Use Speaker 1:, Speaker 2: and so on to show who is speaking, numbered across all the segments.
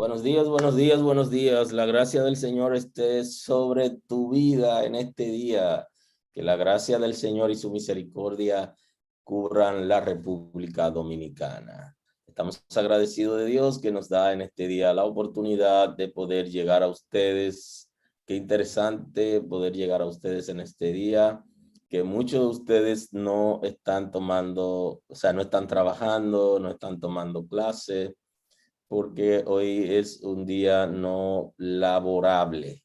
Speaker 1: Buenos días, buenos días, buenos días. La gracia del Señor esté sobre tu vida en este día. Que la gracia del Señor y su misericordia cubran la República Dominicana. Estamos agradecidos de Dios que nos da en este día la oportunidad de poder llegar a ustedes. Qué interesante poder llegar a ustedes en este día, que muchos de ustedes no están tomando, o sea, no están trabajando, no están tomando clases, porque hoy es un día no laborable.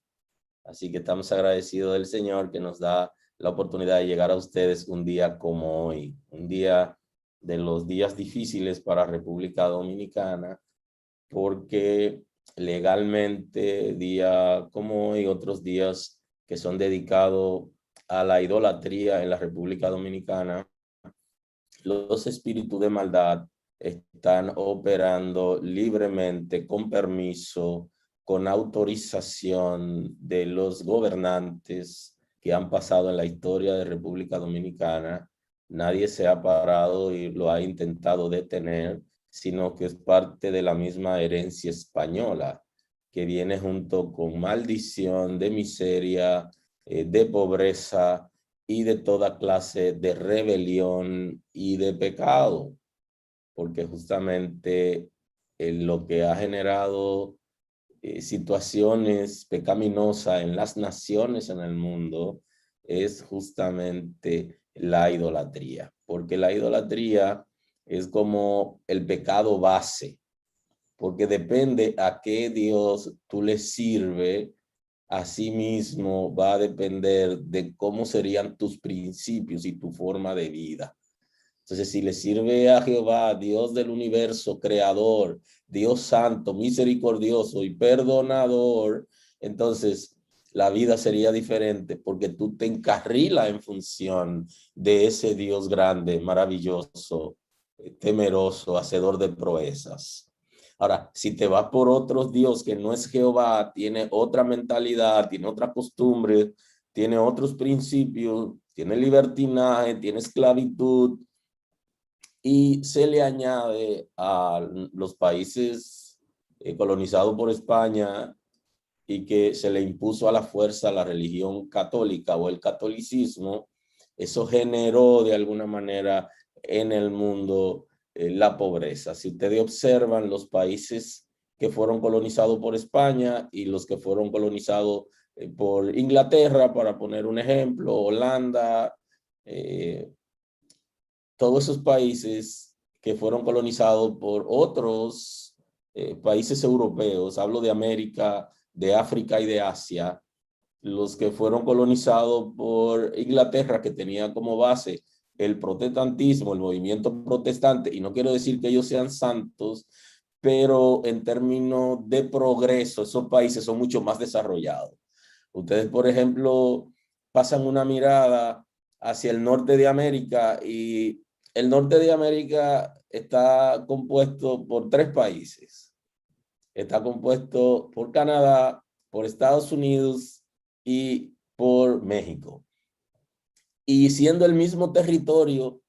Speaker 1: Así que estamos agradecidos del Señor que nos da la oportunidad de llegar a ustedes un día como hoy, un día de los días difíciles para República Dominicana, porque legalmente día como hoy, otros días que son dedicados a la idolatría en la República Dominicana, los espíritus de maldad están operando libremente, con permiso, con autorización de los gobernantes que han pasado en la historia de República Dominicana. Nadie se ha parado y lo ha intentado detener, sino que es parte de la misma herencia española, que viene junto con maldición de miseria, de pobreza, y de toda clase de rebelión y de pecado, porque justamente lo que ha generado situaciones pecaminosas en las naciones en el mundo es justamente la idolatría, porque la idolatría es como el pecado base, porque depende a qué Dios tú le sirves. Asimismo, va a depender de cómo serían tus principios y tu forma de vida. Entonces, si le sirve a Jehová, Dios del universo, creador, Dios santo, misericordioso y perdonador, entonces la vida sería diferente, porque tú te encarrilas en función de ese Dios grande, maravilloso, temeroso, hacedor de proezas. Ahora, si te vas por otros Dios que no es Jehová, tiene otra mentalidad, tiene otra costumbre, tiene otros principios, tiene libertinaje, tiene esclavitud, y se le añade a los países colonizados por España y que se le impuso a la fuerza la religión católica o el catolicismo. Eso generó de alguna manera en el mundo la pobreza. Si ustedes observan los países que fueron colonizados por España y los que fueron colonizados por Inglaterra, para poner un ejemplo, Holanda, todos esos países que fueron colonizados por otros países europeos, hablo de América, de África y de Asia, los que fueron colonizados por Inglaterra, que tenía como base el protestantismo, el movimiento protestante, y no quiero decir que ellos sean santos, pero en términos de progreso, esos países son mucho más desarrollados. Ustedes, por ejemplo, pasan una mirada hacia el norte de América y el norte de América está compuesto por 3 países. Está compuesto por Canadá, por Estados Unidos y por México. Y siendo el mismo territorio,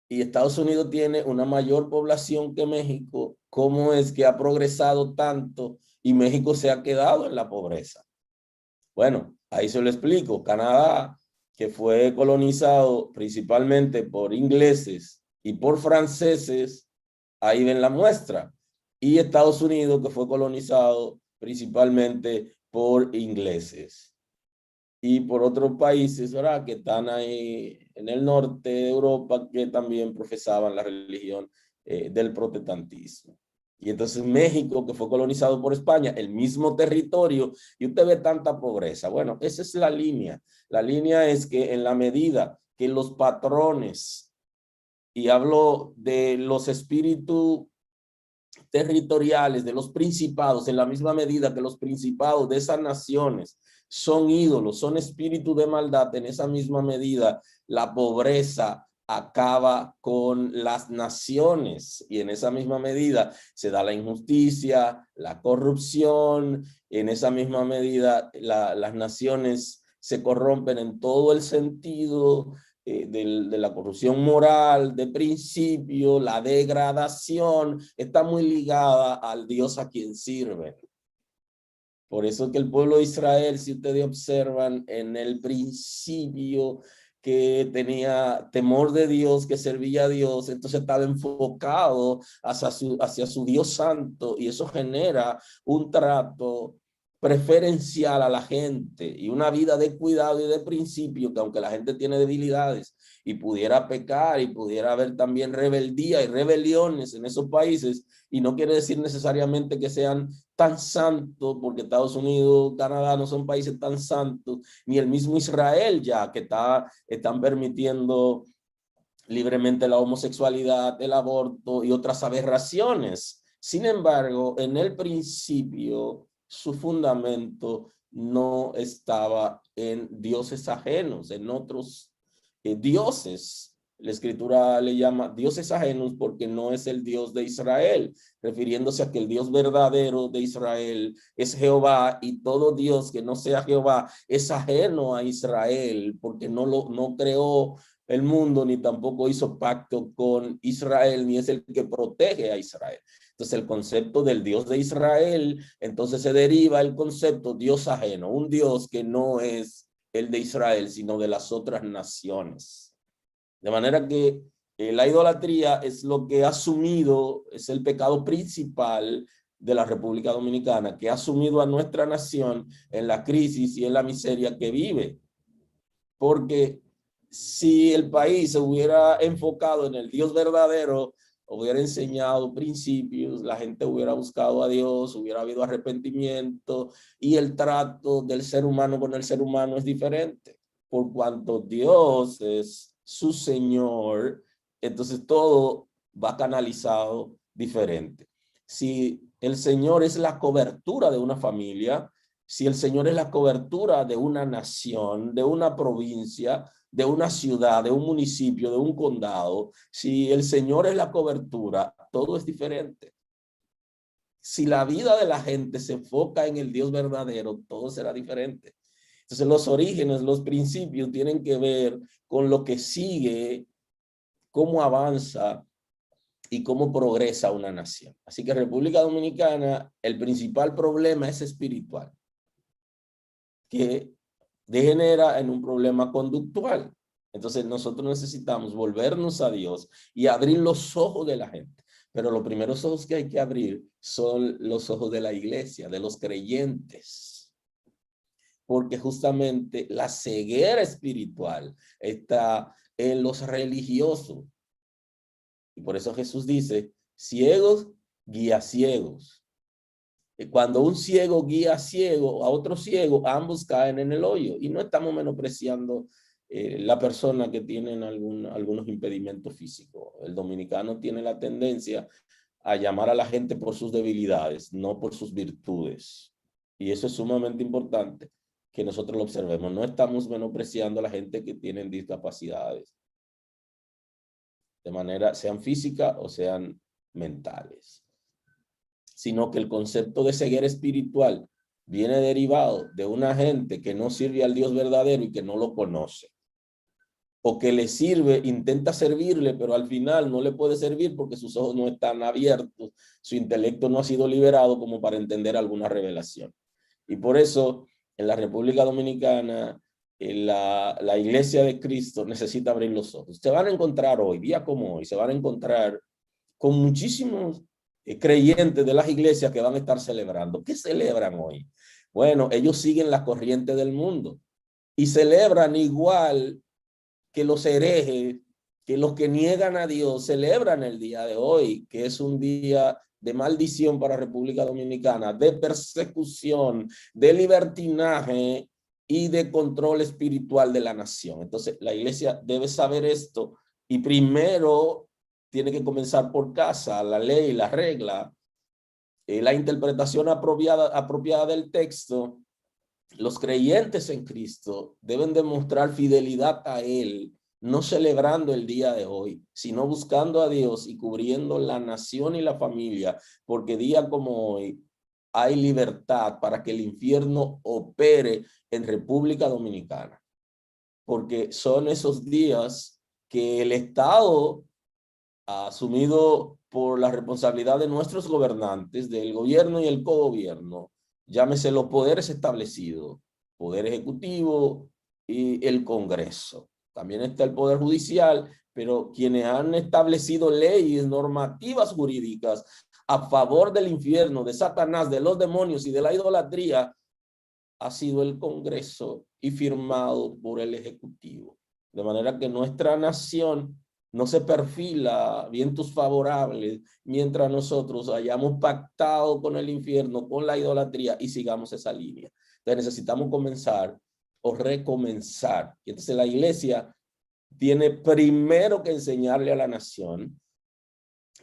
Speaker 1: y Estados Unidos tiene una mayor población que México, ¿cómo es que ha progresado tanto y México se ha quedado en la pobreza? Bueno, ahí se lo explico. Canadá, que fue colonizado principalmente por ingleses y por franceses, ahí ven la muestra. Y Estados Unidos, que fue colonizado principalmente por ingleses y por otros países, ¿verdad?, que están ahí en el norte de Europa, que también profesaban la religión del protestantismo. Y entonces México, que fue colonizado por España, el mismo territorio, y usted ve tanta pobreza. Bueno, esa es la línea. La línea es que en la medida que los patrones, y hablo de los espíritus territoriales de los principados, en la misma medida que los principados de esas naciones son ídolos, son espíritus de maldad, en esa misma medida la pobreza acaba con las naciones, y en esa misma medida se da la injusticia, la corrupción, en esa misma medida las naciones se corrompen en todo el sentido de la corrupción moral, de principio, la degradación, está muy ligada al Dios a quien sirve. Por eso que el pueblo de Israel, si ustedes observan, en el principio que tenía temor de Dios, que servía a Dios, entonces estaba enfocado hacia su Dios santo, y eso genera un trato preferencial a la gente y una vida de cuidado y de principio, que aunque la gente tiene debilidades y pudiera pecar y pudiera haber también rebeldía y rebeliones en esos países, y no quiere decir necesariamente que sean tan santos, porque Estados Unidos, Canadá no son países tan santos, ni el mismo Israel ya, que están permitiendo libremente la homosexualidad, el aborto y otras aberraciones. Sin embargo, en el principio, su fundamento no estaba en dioses ajenos, en otros dioses. La escritura le llama dioses ajenos porque no es el Dios de Israel, refiriéndose a que el Dios verdadero de Israel es Jehová, y todo Dios que no sea Jehová es ajeno a Israel, porque no creó el mundo, ni tampoco hizo pacto con Israel, ni es el que protege a Israel. Entonces el concepto del Dios de Israel, entonces se deriva el concepto Dios ajeno, un Dios que no es el de Israel, sino de las otras naciones. De manera que la idolatría es lo que ha asumido, es el pecado principal de la República Dominicana, que ha asumido a nuestra nación en la crisis y en la miseria que vive. Porque si el país se hubiera enfocado en el Dios verdadero, hubiera enseñado principios, la gente hubiera buscado a Dios, hubiera habido arrepentimiento, y el trato del ser humano con el ser humano es diferente. Por cuanto Dios es su Señor, entonces todo va canalizado diferente. Si el Señor es la cobertura de una familia, si el Señor es la cobertura de una nación, de una provincia, de una ciudad, de un municipio, de un condado, si el Señor es la cobertura, todo es diferente. Si la vida de la gente se enfoca en el Dios verdadero, todo será diferente. Entonces los orígenes, los principios tienen que ver con lo que sigue, cómo avanza y cómo progresa una nación. Así que República Dominicana, el principal problema es espiritual, que degenera en un problema conductual. Entonces nosotros necesitamos volvernos a Dios y abrir los ojos de la gente. Pero los primeros ojos que hay que abrir son los ojos de la iglesia, de los creyentes. Porque justamente la ceguera espiritual está en los religiosos. Y por eso Jesús dice, ciegos guía ciegos. Cuando un ciego guía a ciego, a otro ciego, ambos caen en el hoyo. Y no estamos menospreciando la persona que tienen algunos impedimentos físicos. El dominicano tiene la tendencia a llamar a la gente por sus debilidades, no por sus virtudes. Y eso es sumamente importante que nosotros lo observemos. No estamos menospreciando a la gente que tienen discapacidades, de manera, sean físicas o sean mentales, sino que el concepto de ceguera espiritual viene derivado de una gente que no sirve al Dios verdadero y que no lo conoce. o que le sirve, intenta servirle, pero al final no le puede servir porque sus ojos no están abiertos, su intelecto no ha sido liberado como para entender alguna revelación. Y por eso en la República Dominicana la Iglesia de Cristo necesita abrir los ojos. Se van a encontrar hoy, día como hoy, se van a encontrar con muchísimos creyentes de las iglesias que van a estar celebrando. ¿Qué celebran hoy? Bueno, ellos siguen la corriente del mundo y celebran igual que los herejes, que los que niegan a Dios, celebran el día de hoy, que es un día de maldición para República Dominicana, de persecución, de libertinaje y de control espiritual de la nación. Entonces, la iglesia debe saber esto y primero tiene que comenzar por casa, la ley, la regla, la interpretación apropiada del texto. Los creyentes en Cristo deben demostrar fidelidad a Él, no celebrando el día de hoy, sino buscando a Dios y cubriendo la nación y la familia, porque día como hoy hay libertad para que el infierno opere en República Dominicana, porque son esos días que el Estado asumido por la responsabilidad de nuestros gobernantes, del gobierno y el cogobierno, llámese los poderes establecidos, poder ejecutivo y el Congreso. También está el poder judicial, pero quienes han establecido leyes, normativas jurídicas a favor del infierno, de Satanás, de los demonios y de la idolatría, ha sido el Congreso y firmado por el Ejecutivo. De manera que nuestra nación no se perfila vientos favorables mientras nosotros hayamos pactado con el infierno, con la idolatría y sigamos esa línea. Entonces necesitamos comenzar o recomenzar. Y entonces la iglesia tiene primero que enseñarle a la nación,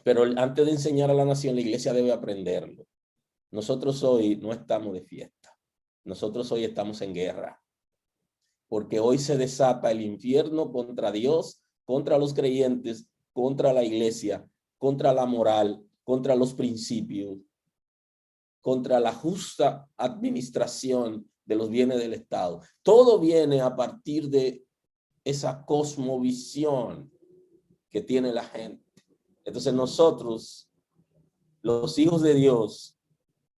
Speaker 1: pero antes de enseñar a la nación, la iglesia debe aprenderlo. Nosotros hoy no estamos de fiesta. Nosotros hoy estamos en guerra. Porque hoy se desata el infierno contra Dios, contra los creyentes, contra la iglesia, contra la moral, contra los principios, contra la justa administración de los bienes del Estado. Todo viene a partir de esa cosmovisión que tiene la gente. Entonces nosotros, los hijos de Dios,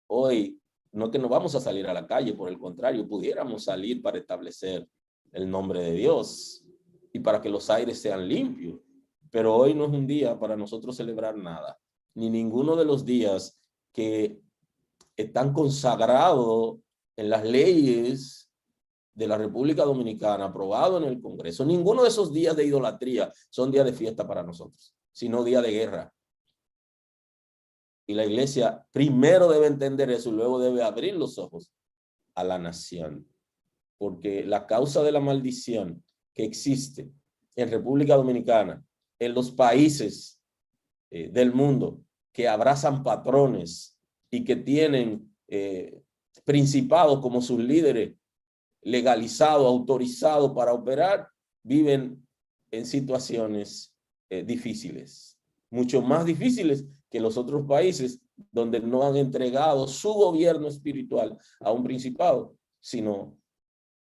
Speaker 1: hoy no que no vamos a salir a la calle, por el contrario, pudiéramos salir para establecer el nombre de Dios y para que los aires sean limpios. Pero hoy no es un día para nosotros celebrar nada, ni ninguno de los días que están consagrados en las leyes de la República Dominicana, aprobado en el Congreso. Ninguno de esos días de idolatría son días de fiesta para nosotros, sino día de guerra. Y la iglesia primero debe entender eso y luego debe abrir los ojos a la nación. Porque la causa de la maldición que existe en República Dominicana, en los países del mundo que abrazan patrones y que tienen principados como sus líderes legalizados, autorizados para operar, viven en situaciones difíciles, mucho más difíciles que los otros países donde no han entregado su gobierno espiritual a un principado, sino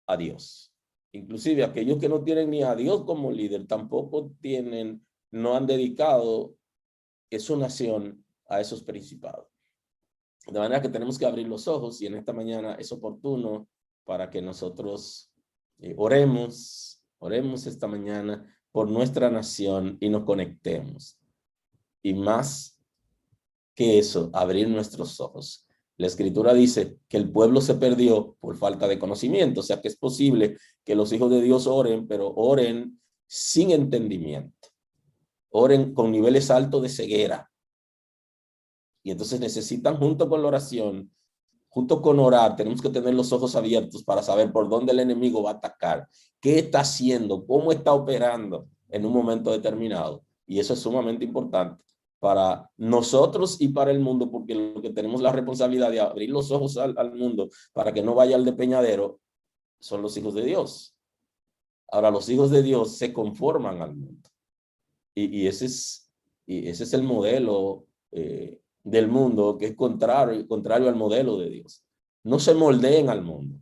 Speaker 1: a Dios. Inclusive aquellos que no tienen ni a Dios como líder, tampoco no han dedicado su nación a esos principados. De manera que tenemos que abrir los ojos y en esta mañana es oportuno para que nosotros oremos esta mañana por nuestra nación y nos conectemos. Y más que eso, abrir nuestros ojos. La escritura dice que el pueblo se perdió por falta de conocimiento, o sea que es posible que los hijos de Dios oren, pero oren sin entendimiento. Oren con niveles altos de ceguera. Y entonces necesitan, junto con la oración, junto con orar, tenemos que tener los ojos abiertos para saber por dónde el enemigo va a atacar, qué está haciendo, cómo está operando en un momento determinado. Y eso es sumamente importante para nosotros y para el mundo, porque lo que tenemos la responsabilidad de abrir los ojos al mundo para que no vaya al despeñadero son los hijos de Dios. Ahora, los hijos de Dios se conforman al mundo. Y ese es el modelo del mundo, que es contrario al modelo de Dios. No se moldeen al mundo.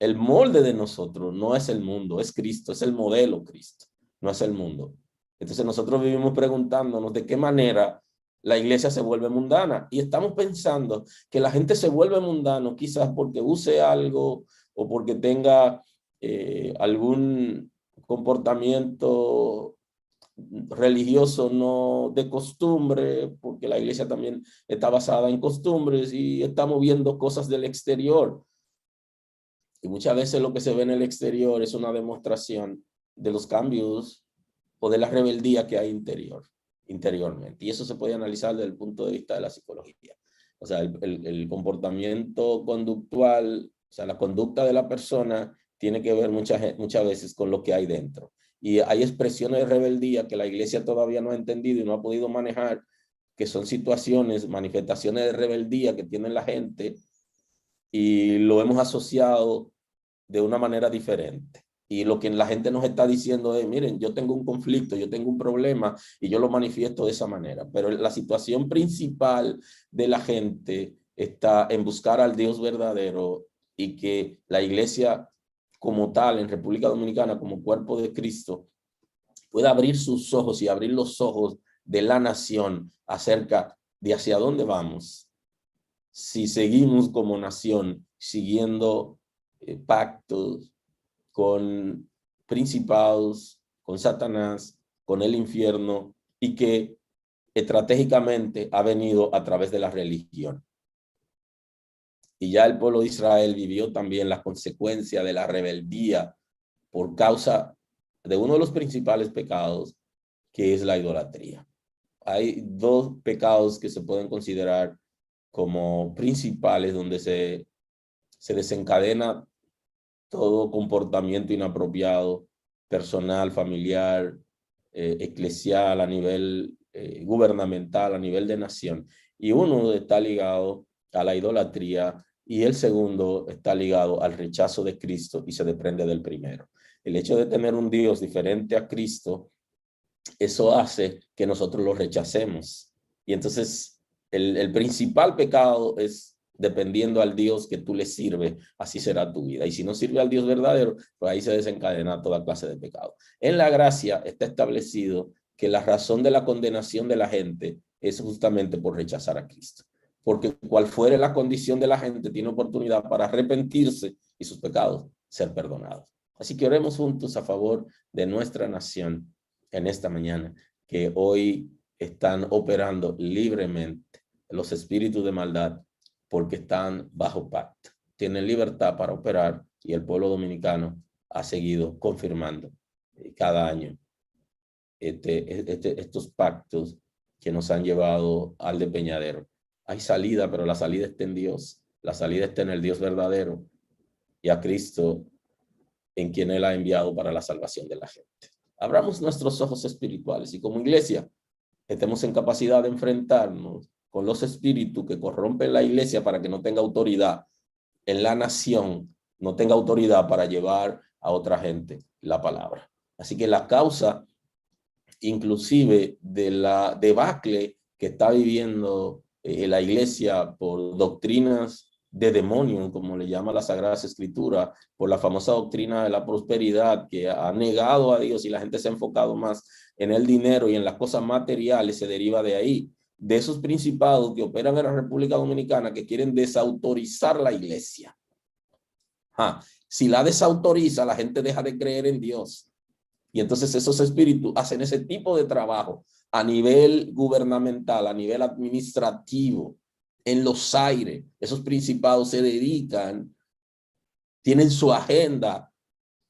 Speaker 1: El molde de nosotros no es el mundo, es Cristo, es el modelo Cristo, no es el mundo. Entonces nosotros vivimos preguntándonos de qué manera la iglesia se vuelve mundana y estamos pensando que la gente se vuelve mundano quizás porque use algo o porque tenga algún comportamiento religioso no de costumbre, porque la iglesia también está basada en costumbres y estamos viendo cosas del exterior. Y muchas veces lo que se ve en el exterior es una demostración de los cambios o de la rebeldía que hay interiormente. Y eso se puede analizar desde el punto de vista de la psicología. O sea, el comportamiento conductual, o sea, la conducta de la persona tiene que ver muchas veces con lo que hay dentro. Y hay expresiones de rebeldía que la iglesia todavía no ha entendido y no ha podido manejar, que son situaciones, manifestaciones de rebeldía que tiene la gente y lo hemos asociado de una manera diferente. Y lo que la gente nos está diciendo es, miren, yo tengo un conflicto, yo tengo un problema y yo lo manifiesto de esa manera. Pero la situación principal de la gente está en buscar al Dios verdadero y que la iglesia como tal en República Dominicana, como cuerpo de Cristo, pueda abrir sus ojos y abrir los ojos de la nación acerca de hacia dónde vamos. Si seguimos como nación siguiendo pactos con principados, con Satanás, con el infierno, y que estratégicamente ha venido a través de la religión. Y ya el pueblo de Israel vivió también las consecuencias de la rebeldía por causa de uno de los principales pecados, que es la idolatría. Hay dos pecados que se pueden considerar como principales donde se desencadena todo comportamiento inapropiado, personal, familiar, eclesial, a nivel gubernamental, a nivel de nación. Y uno está ligado a la idolatría y el segundo está ligado al rechazo de Cristo y se desprende del primero. El hecho de tener un Dios diferente a Cristo, eso hace que nosotros lo rechacemos. Y entonces el principal pecado es dependiendo al Dios que tú le sirves, así será tu vida. Y si no sirve al Dios verdadero, pues ahí se desencadena toda clase de pecado. En la gracia está establecido que la razón de la condenación de la gente es justamente por rechazar a Cristo. Porque cual fuere la condición de la gente, tiene oportunidad para arrepentirse y sus pecados ser perdonados. Así que oremos juntos a favor de nuestra nación en esta mañana, que hoy están operando libremente los espíritus de maldad porque están bajo pacto. Tienen libertad para operar y el pueblo dominicano ha seguido confirmando cada año estos pactos que nos han llevado al despeñadero. Hay salida, pero la salida está en Dios. La salida está en el Dios verdadero y a Cristo, en quien Él ha enviado para la salvación de la gente. Abramos nuestros ojos espirituales y como iglesia estemos en capacidad de enfrentarnos con los espíritus que corrompen la iglesia para que no tenga autoridad en la nación, no tenga autoridad para llevar a otra gente la palabra. Así que la causa inclusive de la debacle que está viviendo la iglesia por doctrinas de demonio, como le llama la Sagrada Escritura, por la famosa doctrina de la prosperidad que ha negado a Dios y la gente se ha enfocado más en el dinero y en las cosas materiales, se deriva de ahí, de esos principados que operan en la República Dominicana que quieren desautorizar la iglesia. Si la desautoriza, la gente deja de creer en Dios. Y entonces esos espíritus hacen ese tipo de trabajo a nivel gubernamental, a nivel administrativo, en los aires. Esos principados se dedican, tienen su agenda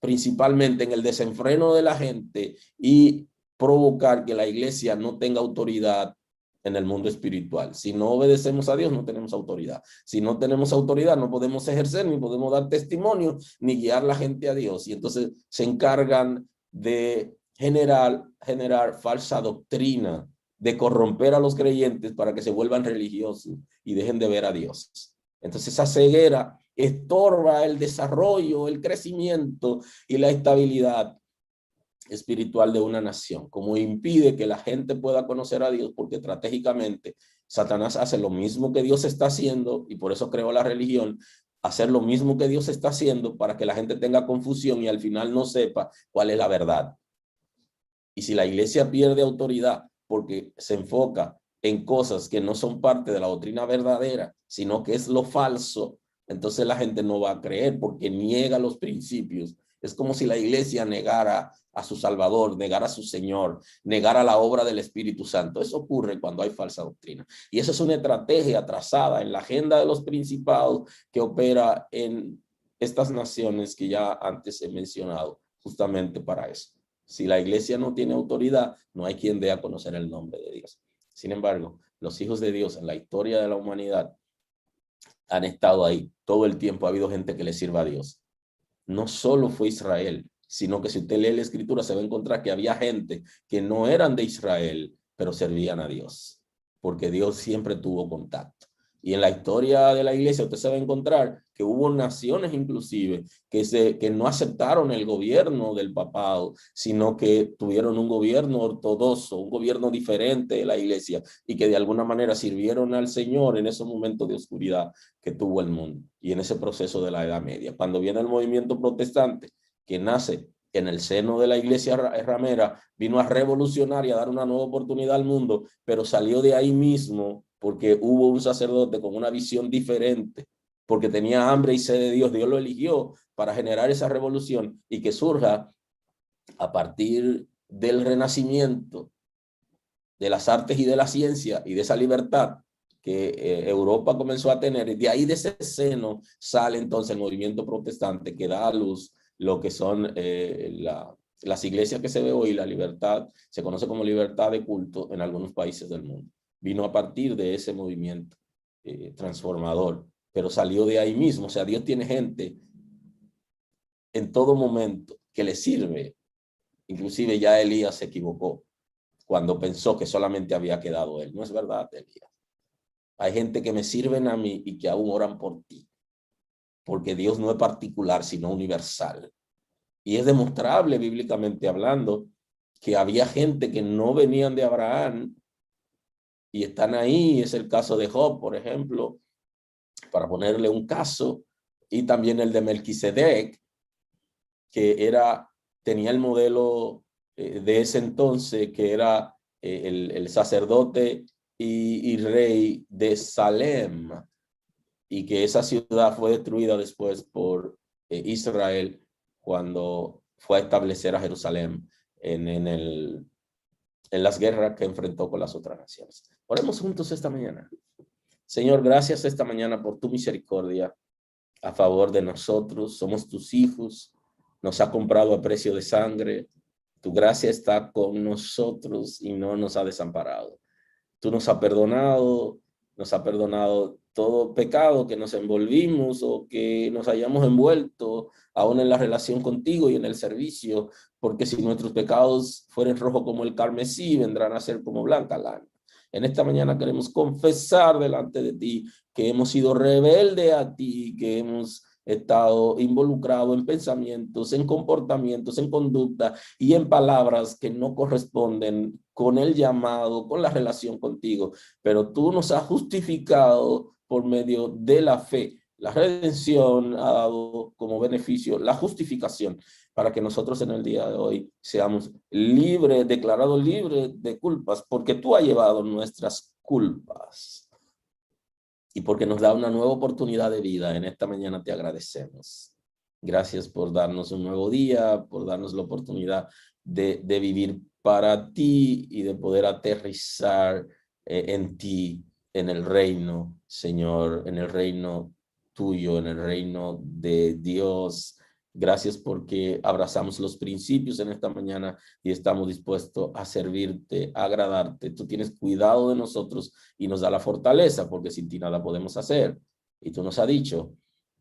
Speaker 1: principalmente en el desenfreno de la gente y provocar que la iglesia no tenga autoridad en el mundo espiritual. Si no obedecemos a Dios, no tenemos autoridad. Si no tenemos autoridad, no podemos ejercer, ni podemos dar testimonio, ni guiar a la gente a Dios. Y entonces se encargan de generar falsa doctrina, de corromper a los creyentes para que se vuelvan religiosos y dejen de ver a Dios. Entonces esa ceguera estorba el desarrollo, el crecimiento y la estabilidad espiritual de una nación, como impide que la gente pueda conocer a Dios, porque estratégicamente Satanás hace lo mismo que Dios está haciendo y por eso creó la religión, hacer lo mismo que Dios está haciendo para que la gente tenga confusión y al final no sepa cuál es la verdad. Y si la iglesia pierde autoridad porque se enfoca en cosas que no son parte de la doctrina verdadera, sino que es lo falso, entonces la gente no va a creer porque niega los principios. Es como si la iglesia negara a su Salvador, negara a su Señor, negara la obra del Espíritu Santo. Eso ocurre cuando hay falsa doctrina. Y eso es una estrategia trazada en la agenda de los principados que opera en estas naciones que ya antes he mencionado, justamente para eso. Si la iglesia no tiene autoridad, no hay quien dé a conocer el nombre de Dios. Sin embargo, los hijos de Dios en la historia de la humanidad han estado ahí. Todo el tiempo ha habido gente que le sirva a Dios. No solo fue Israel, sino que si usted lee la escritura se va a encontrar que había gente que no eran de Israel, pero servían a Dios, porque Dios siempre tuvo contacto. Y en la historia de la iglesia usted se va a encontrar que hubo naciones inclusive que no aceptaron el gobierno del papado, sino que tuvieron un gobierno ortodoxo, un gobierno diferente de la iglesia y que de alguna manera sirvieron al Señor en esos momentos de oscuridad que tuvo el mundo y en ese proceso de la Edad Media. Cuando viene el movimiento protestante que nace en el seno de la iglesia ramera, vino a revolucionar y a dar una nueva oportunidad al mundo, pero salió de ahí mismo porque hubo un sacerdote con una visión diferente, porque tenía hambre y sed de Dios. Dios lo eligió para generar esa revolución y que surja a partir del renacimiento de las artes y de la ciencia y de esa libertad que Europa comenzó a tener. Y de ahí, de ese seno, sale entonces el movimiento protestante que da a luz lo que son las iglesias que se ve hoy. La libertad se conoce como libertad de culto en algunos países del mundo. Vino a partir de ese movimiento transformador, pero salió de ahí mismo. O sea, Dios tiene gente en todo momento que le sirve. Inclusive ya Elías se equivocó cuando pensó que solamente había quedado él. No es verdad, Elías. Hay gente que me sirven a mí y que aún oran por ti, porque Dios no es particular, sino universal. Y es demostrable bíblicamente hablando que había gente que no venían de Abraham y están ahí. Es el caso de Job, por ejemplo, para ponerle un caso, y también el de Melquisedec, que tenía el modelo de ese entonces, que era el sacerdote y rey de Salem, y que esa ciudad fue destruida después por Israel cuando fue a establecer a Jerusalén en las guerras que enfrentó con las otras naciones. Oremos juntos esta mañana. Señor, gracias esta mañana por tu misericordia a favor de nosotros. Somos tus hijos, nos ha comprado a precio de sangre. Tu gracia está con nosotros y no nos ha desamparado. Tú nos has perdonado todo pecado que nos envolvimos o que nos hayamos envuelto, aún en la relación contigo y en el servicio, porque si nuestros pecados fueren rojos como el carmesí, vendrán a ser como blanca lana. En esta mañana queremos confesar delante de ti que hemos sido rebeldes a ti, que hemos estado involucrados en pensamientos, en comportamientos, en conducta y en palabras que no corresponden con el llamado, con la relación contigo. Pero tú nos has justificado por medio de la fe. La redención ha dado como beneficio la justificación para que nosotros en el día de hoy seamos libres, declarados libres de culpas, porque tú has llevado nuestras culpas. Y porque nos da una nueva oportunidad de vida, en esta mañana te agradecemos. Gracias por darnos un nuevo día, por darnos la oportunidad de vivir para ti y de poder aterrizar en ti, en el reino, Señor, en el reino tuyo, en el reino de Dios. Gracias porque abrazamos los principios en esta mañana y estamos dispuestos a servirte, a agradarte. Tú tienes cuidado de nosotros y nos da la fortaleza, porque sin ti nada podemos hacer. Y tú nos has dicho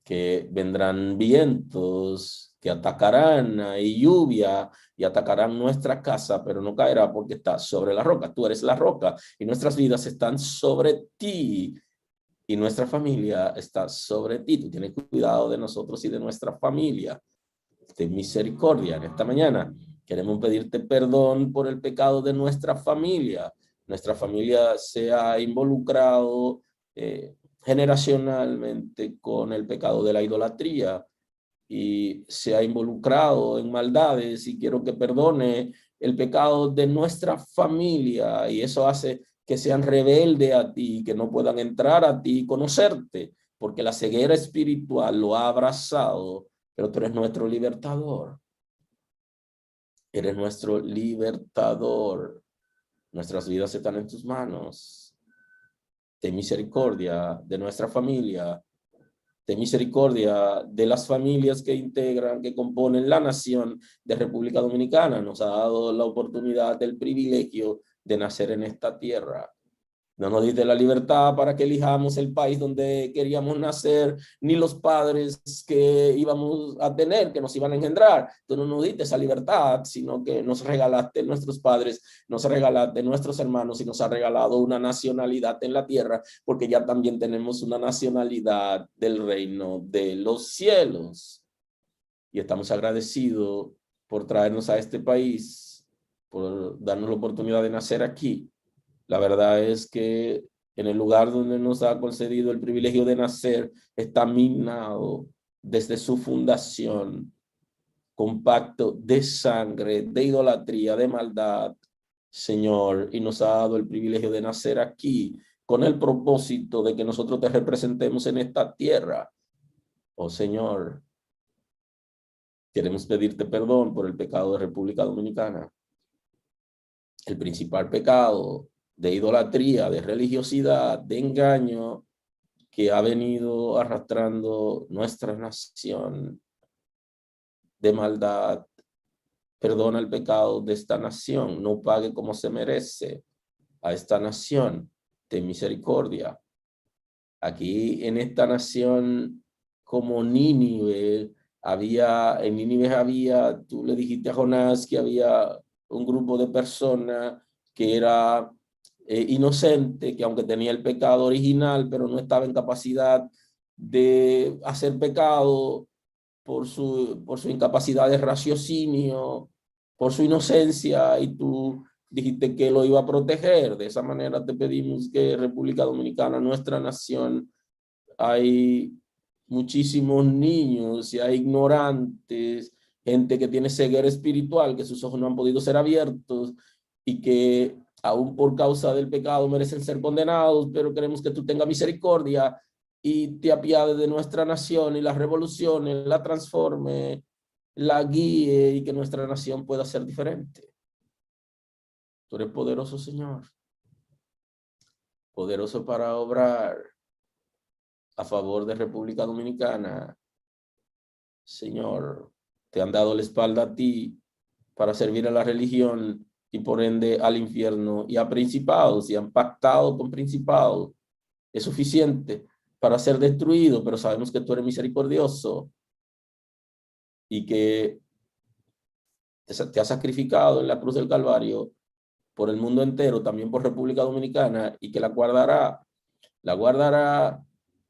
Speaker 1: que vendrán vientos, que atacarán, y lluvia, y atacarán nuestra casa, pero no caerá porque está sobre la roca. Tú eres la roca y nuestras vidas están sobre ti. Y nuestra familia está sobre ti. Tú tienes cuidado de nosotros y de nuestra familia. Ten misericordia en esta mañana. Queremos pedirte perdón por el pecado de nuestra familia. Nuestra familia se ha involucrado generacionalmente con el pecado de la idolatría y se ha involucrado en maldades, y quiero que perdone el pecado de nuestra familia, y eso hace que sean rebeldes a ti, que no puedan entrar a ti y conocerte, porque la ceguera espiritual lo ha abrazado, pero tú eres nuestro libertador. Eres nuestro libertador. Nuestras vidas están en tus manos. Ten misericordia de nuestra familia. Ten misericordia de las familias que integran, que componen la nación de República Dominicana. Nos ha dado la oportunidad, el privilegio de nacer en esta tierra. No nos diste la libertad para que elijamos el país donde queríamos nacer, ni los padres que íbamos a tener, que nos iban a engendrar. Tú no nos diste esa libertad, sino que nos regalaste nuestros padres, nos regalaste nuestros hermanos y nos ha regalado una nacionalidad en la tierra, porque ya también tenemos una nacionalidad del reino de los cielos. Y estamos agradecidos por traernos a este país, por darnos la oportunidad de nacer aquí. La verdad es que en el lugar donde nos ha concedido el privilegio de nacer está minado desde su fundación con pacto de sangre, de idolatría, de maldad, Señor, y nos ha dado el privilegio de nacer aquí con el propósito de que nosotros te representemos en esta tierra. Oh Señor, queremos pedirte perdón por el pecado de República Dominicana. El principal pecado de idolatría, de religiosidad, de engaño que ha venido arrastrando nuestra nación, de maldad. Perdona el pecado de esta nación, no pague como se merece a esta nación, de misericordia. Aquí en esta nación, como Nínive, en Nínive había, tú le dijiste a Jonás que había un grupo de personas que era inocente, que aunque tenía el pecado original, pero no estaba en capacidad de hacer pecado por su incapacidad de raciocinio, por su inocencia, y tú dijiste que lo iba a proteger. De esa manera te pedimos que República Dominicana, nuestra nación, hay muchísimos niños y hay ignorantes, gente que tiene ceguera espiritual, que sus ojos no han podido ser abiertos y que aún por causa del pecado merecen ser condenados, pero queremos que tú tengas misericordia y te apiades de nuestra nación y la revolucione, la transforme, la guíe, y que nuestra nación pueda ser diferente. Tú eres poderoso, Señor, poderoso para obrar a favor de República Dominicana. Señor, te han dado la espalda a ti para servir a la religión y por ende al infierno y a principados, y han pactado con principados. Es suficiente para ser destruido, pero sabemos que tú eres misericordioso y que te has sacrificado en la cruz del Calvario por el mundo entero, también por República Dominicana, y que la guardará,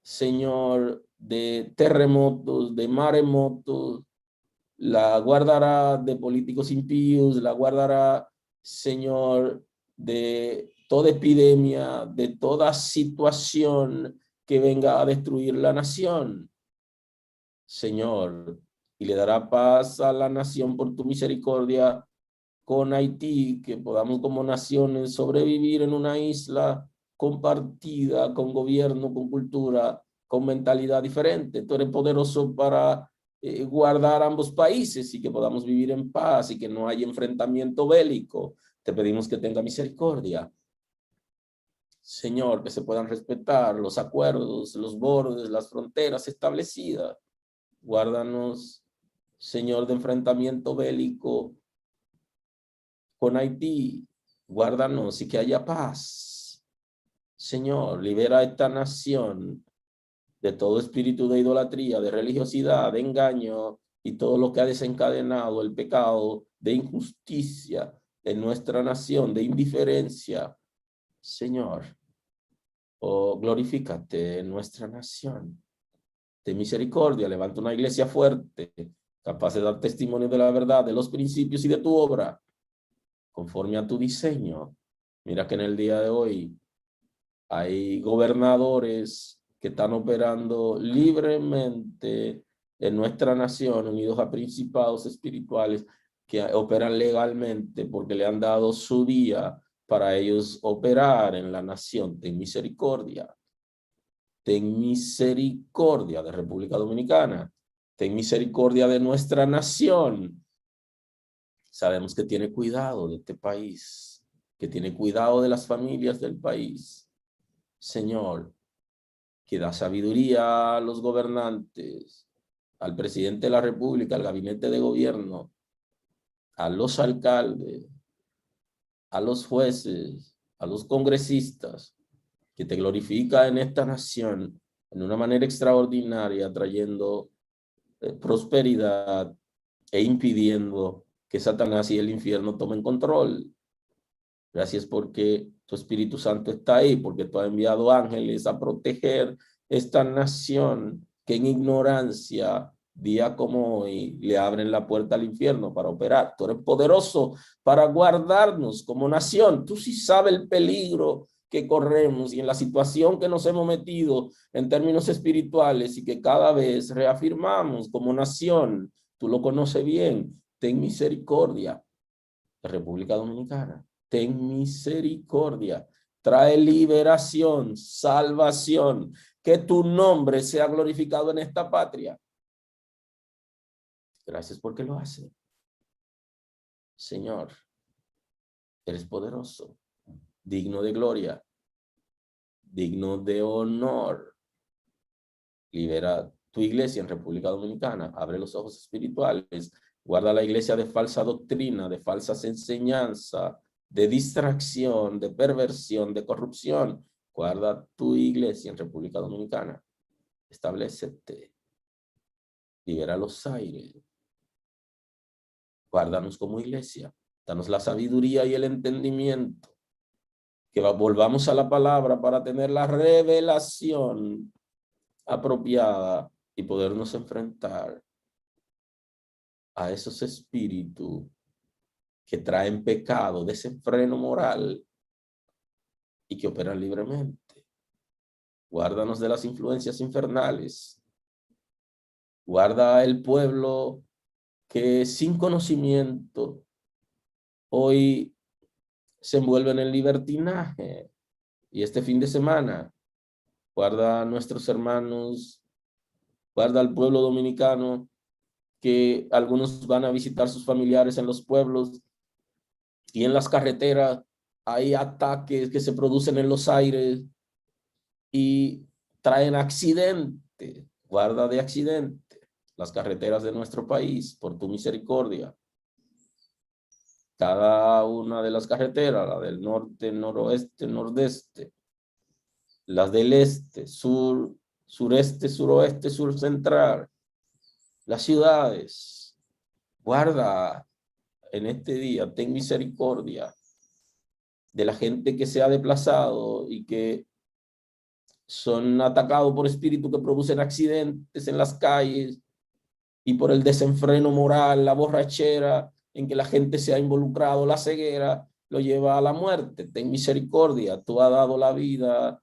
Speaker 1: Señor, de terremotos, de maremotos, la guardará de políticos impíos, la guardará, Señor, de toda epidemia, de toda situación que venga a destruir la nación, Señor, y le dará paz a la nación por tu misericordia con Haití, que podamos como naciones sobrevivir en una isla compartida, con gobierno, con cultura, con mentalidad diferente. Tú eres poderoso para guardar ambos países y que podamos vivir en paz y que no haya enfrentamiento bélico. Te pedimos que tenga misericordia, Señor, que se puedan respetar los acuerdos, los bordes, las fronteras establecidas. Guárdanos, Señor, de enfrentamiento bélico con Haití. Guárdanos y que haya paz. Señor, libera a esta nación de todo espíritu de idolatría, de religiosidad, de engaño y todo lo que ha desencadenado el pecado de injusticia en nuestra nación, de indiferencia. Señor, oh, glorifícate en nuestra nación. De misericordia, levanta una iglesia fuerte, capaz de dar testimonio de la verdad, de los principios y de tu obra, conforme a tu diseño. Mira que en el día de hoy hay gobernadores que están operando libremente en nuestra nación, unidos a principados espirituales que operan legalmente porque le han dado su día para ellos operar en la nación. Ten misericordia. Ten misericordia de República Dominicana. Ten misericordia de nuestra nación. Sabemos que tiene cuidado de este país, que tiene cuidado de las familias del país. Señor, que da sabiduría a los gobernantes, al presidente de la República, al gabinete de gobierno, a los alcaldes, a los jueces, a los congresistas, que te glorifica en esta nación en una manera extraordinaria, trayendo prosperidad e impidiendo que Satanás y el infierno tomen control. Gracias porque tu Espíritu Santo está ahí, porque tú has enviado ángeles a proteger esta nación que en ignorancia, día como hoy, le abren la puerta al infierno para operar. Tú eres poderoso para guardarnos como nación. Tú sí sabes el peligro que corremos y en la situación que nos hemos metido en términos espirituales y que cada vez reafirmamos como nación. Tú lo conoces bien. Ten misericordia de República Dominicana. Ten misericordia. Trae liberación, salvación. Que tu nombre sea glorificado en esta patria. Gracias porque lo hace. Señor, eres poderoso, digno de gloria, digno de honor. Libera tu iglesia en República Dominicana. Abre los ojos espirituales. Guarda la iglesia de falsa doctrina, de falsas enseñanzas, de distracción, de perversión, de corrupción. Guarda tu iglesia en República Dominicana. Establécete. Libera los aires. Guárdanos como iglesia. Danos la sabiduría y el entendimiento. Que volvamos a la palabra para tener la revelación apropiada y podernos enfrentar a esos espíritus que traen pecado, desenfreno moral y que operan libremente. Guárdanos de las influencias infernales. Guarda el pueblo que sin conocimiento hoy se envuelve en el libertinaje. Y este fin de semana, guarda a nuestros hermanos, guarda al pueblo dominicano, que algunos van a visitar sus familiares en los pueblos y en las carreteras hay ataques que se producen en los aires y traen accidentes. Guarda de accidentes las carreteras de nuestro país por tu misericordia. Cada una de las carreteras, la del norte, noroeste, nordeste, las del este, sur, sureste, suroeste, sur central, las ciudades. Guarda en este día, ten misericordia de la gente que se ha desplazado y que son atacados por espíritus que producen accidentes en las calles y por el desenfreno moral, la borrachera en que la gente se ha involucrado, la ceguera lo lleva a la muerte. Ten misericordia, tú has dado la vida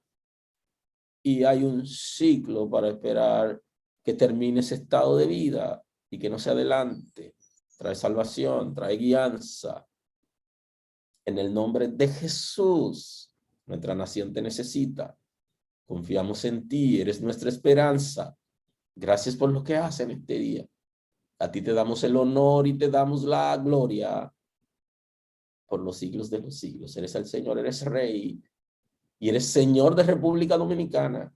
Speaker 1: y hay un ciclo para esperar que termine ese estado de vida y que no se adelante. Trae salvación, trae guianza. En el nombre de Jesús, nuestra nación te necesita. Confiamos en ti, eres nuestra esperanza. Gracias por lo que haces en este día. A ti te damos el honor y te damos la gloria por los siglos de los siglos. Eres el Señor, eres Rey y eres Señor de República Dominicana.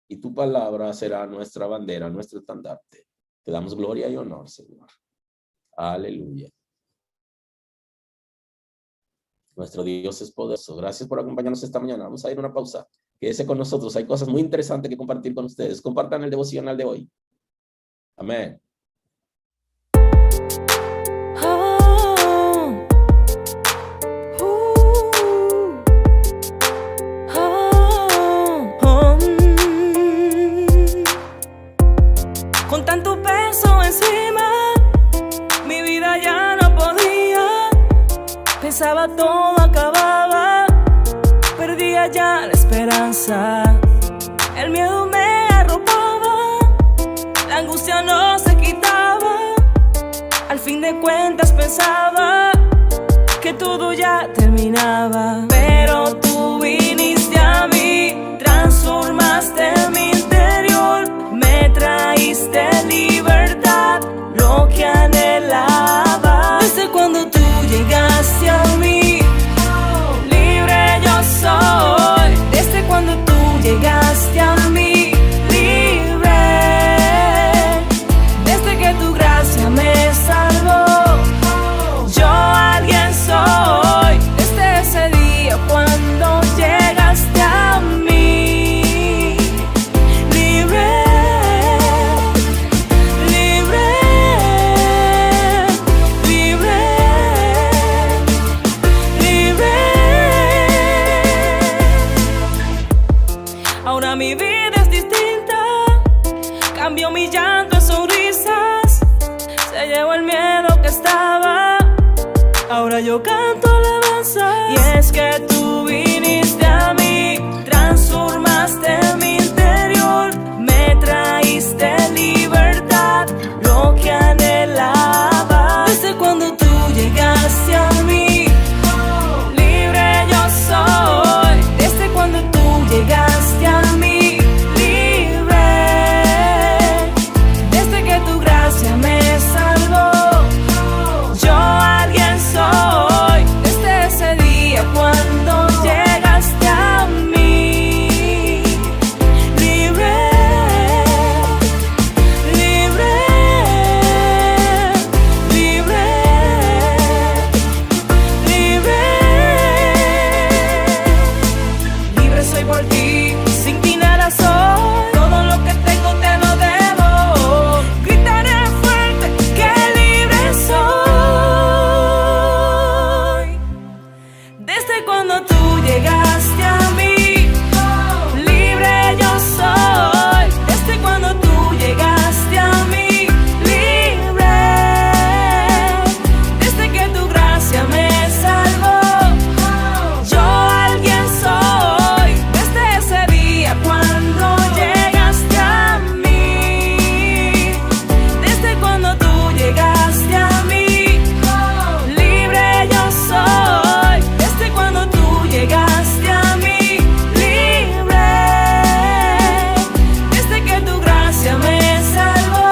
Speaker 1: Y tu palabra será nuestra bandera, nuestro estandarte. Te damos gloria y honor, Señor. Aleluya. Nuestro Dios es poderoso. Gracias por acompañarnos esta mañana. Vamos a ir a una pausa. Quédese con nosotros. Hay cosas muy interesantes que compartir con ustedes. Compartan el devocional de hoy. Amén.
Speaker 2: Con tanto peso encima, mi vida ya no podía. Pensaba todo acababa, perdía ya la esperanza. El El miedo me arropaba, la angustia no se quitaba. Al fin de cuentas pensaba que todo ya terminaba. Pero tú viniste a mí, transformaste mi interior, me traíste libertad, lo que anhelaba. Desde cuando tú llegaste a mí, libre yo soy. Desde cuando tú llegaste a mí, libre. Desde que tu gracia me salvó, yo alguien soy. Desde ese día cuando llegaste a mí, libre, libre, libre, libre. Ahora mi vida es distinta, cambió mi llanto en sonrisas, se llevó el miedo que estaba. Ahora yo canto alabanza. Y es que tú viniste a mí, transformaste mi interior, me traíste libertad, lo que anhelaba. Desde cuando tú llegaste a mí, libre yo soy. Desde cuando tú llegaste a mí, libre. Desde que tu gracia me salvó, yo alguien soy. Desde ese día cuando llegaste a mí, libre, libre, libre, libre. Libre soy por ti, sin ti nada soy. Todo lo que tengo te lo debo. Gritaré fuerte que libre soy. Desde cuando tú llegaste a mí, libre yo soy. Desde cuando tú llegaste a mí, libre. Desde que tu gracia me salvó, yo alguien soy. Desde ese día cuando llegaste a mí, desde cuando tú llegaste a mí, libre yo soy. Desde cuando tú llegaste a mí, libre. Desde que tu gracia me salvó,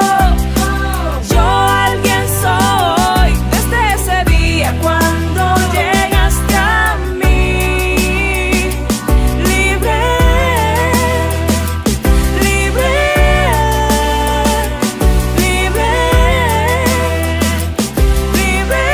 Speaker 2: yo alguien soy. Desde ese día cuando llegaste a mí, libre, libre, libre, libre.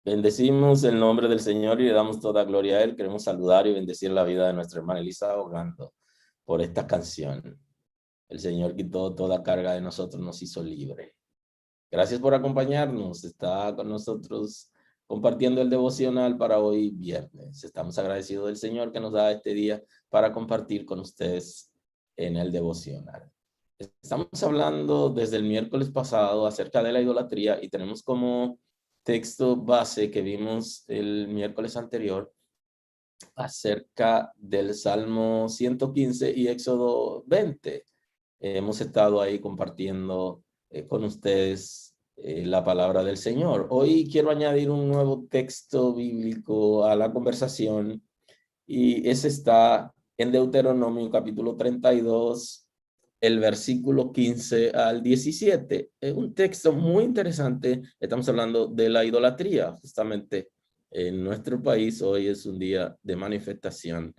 Speaker 1: Bendecimos el nombre del Señor y le damos toda gloria a Él. Queremos saludar y bendecir la vida de nuestra hermana Elisa Ogando por esta canción. El Señor quitó toda carga de nosotros, nos hizo libre. Gracias por acompañarnos. Está con nosotros compartiendo el devocional para hoy viernes. Estamos agradecidos del Señor que nos da este día para compartir con ustedes en el devocional. Estamos hablando desde el miércoles pasado acerca de la idolatría y tenemos como texto base que vimos el miércoles anterior acerca del Salmo 115 y Éxodo 20. Hemos estado ahí compartiendo con ustedes la palabra del Señor. Hoy quiero añadir un nuevo texto bíblico a la conversación y ese está en Deuteronomio capítulo 32, el versículo 15 al 17. Es un texto muy interesante. Estamos hablando de la idolatría. Justamente en nuestro país hoy es un día de manifestación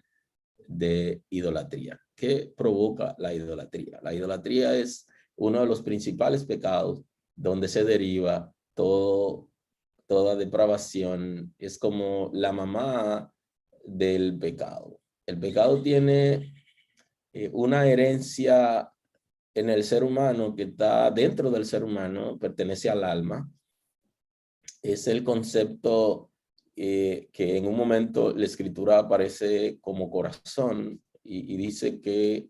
Speaker 1: de idolatría. ¿Qué provoca la idolatría? La idolatría es uno de los principales pecados donde se deriva toda depravación. Es como la mamá del pecado. El pecado tiene una herencia en el ser humano que está dentro del ser humano, pertenece al alma. Es el concepto que en un momento la escritura aparece como corazón y dice que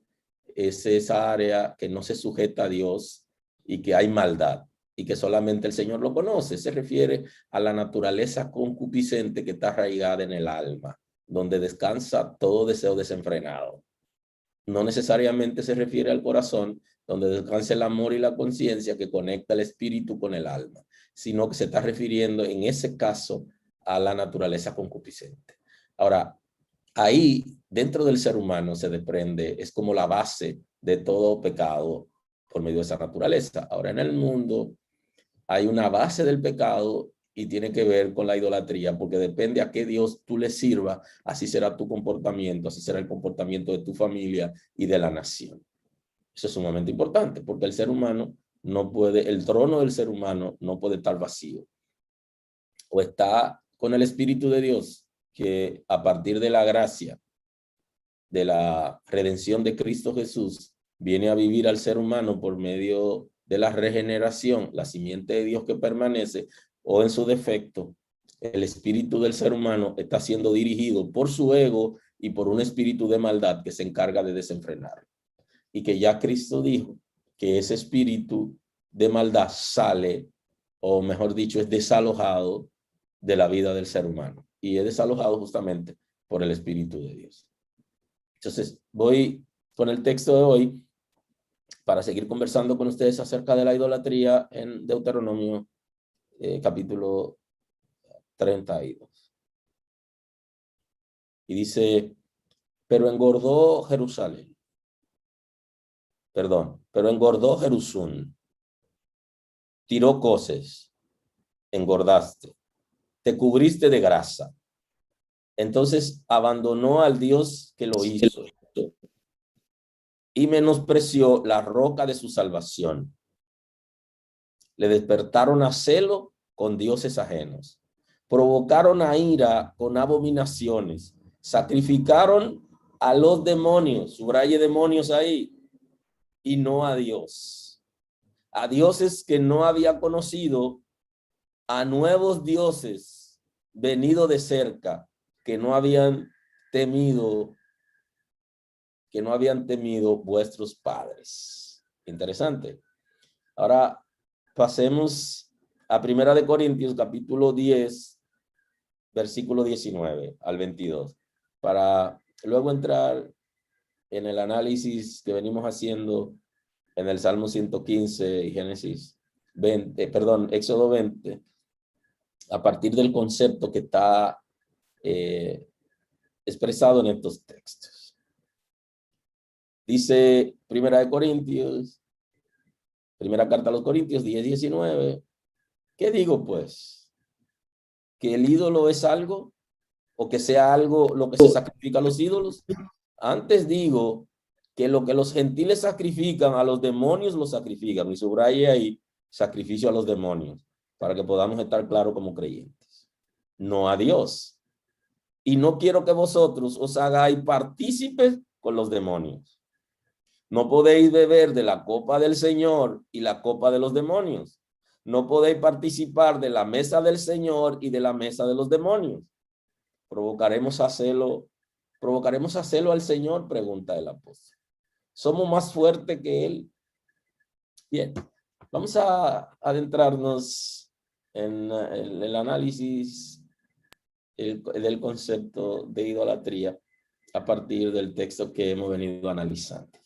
Speaker 1: es esa área que no se sujeta a Dios y que hay maldad y que solamente el Señor lo conoce. Se refiere a la naturaleza concupiscente que está arraigada en el alma, donde descansa todo deseo desenfrenado. No necesariamente se refiere al corazón, donde descansa el amor y la conciencia que conecta el espíritu con el alma, sino que se está refiriendo en ese caso a la naturaleza concupiscente. Ahora, ahí dentro del ser humano se desprende, es como la base de todo pecado por medio de esa naturaleza. Ahora en el mundo hay una base del pecado y tiene que ver con la idolatría, porque depende a qué Dios tú le sirvas, así será tu comportamiento, así será el comportamiento de tu familia y de la nación. Eso es sumamente importante, porque el ser humano no puede, el trono del ser humano no puede estar vacío. O está con el Espíritu de Dios, que a partir de la gracia, de la redención de Cristo Jesús, viene a vivir al ser humano por medio de la regeneración, la simiente de Dios que permanece, o en su defecto, el espíritu del ser humano está siendo dirigido por su ego y por un espíritu de maldad que se encarga de desenfrenarlo. Y que ya Cristo dijo que ese espíritu de maldad sale, o mejor dicho, es desalojado de la vida del ser humano. Y es desalojado justamente por el Espíritu de Dios. Entonces, voy con el texto de hoy para seguir conversando con ustedes acerca de la idolatría en Deuteronomio capítulo 32. Y dice, pero engordó Jerusalén. Pero engordó Jerusún. Tiró coces. Engordaste. Te cubriste de grasa. Entonces abandonó al Dios que lo hizo y menospreció la roca de su salvación. Le despertaron a celo con dioses ajenos. Provocaron a ira con abominaciones. Sacrificaron a los demonios, subraye demonios ahí, y no a Dios. A dioses que no había conocido, a nuevos dioses venido de cerca, que no habían temido vuestros padres. Interesante. Ahora pasemos a 1 Corintios capítulo 10, versículo 19 al 22, para luego entrar en el análisis que venimos haciendo en el Salmo 115 y Éxodo 20, a partir del concepto que está expresado en estos textos. Dice primera carta a los Corintios 10:19. ¿Qué digo pues? ¿Que el ídolo es algo? ¿O que sea algo lo que se sacrifica a los ídolos? Antes digo que lo que los gentiles sacrifican a los demonios lo sacrifican. Y subraye ahí, sacrificio a los demonios, para que podamos estar claros como creyentes. No a Dios. Y no quiero que vosotros os hagáis partícipes con los demonios. No podéis beber de la copa del Señor y la copa de los demonios. No podéis participar de la mesa del Señor y de la mesa de los demonios. ¿Provocaremos a celo al Señor? Pregunta el apóstol. ¿Somos más fuertes que Él? Bien, vamos a adentrarnos en el análisis del concepto de idolatría a partir del texto que hemos venido analizando.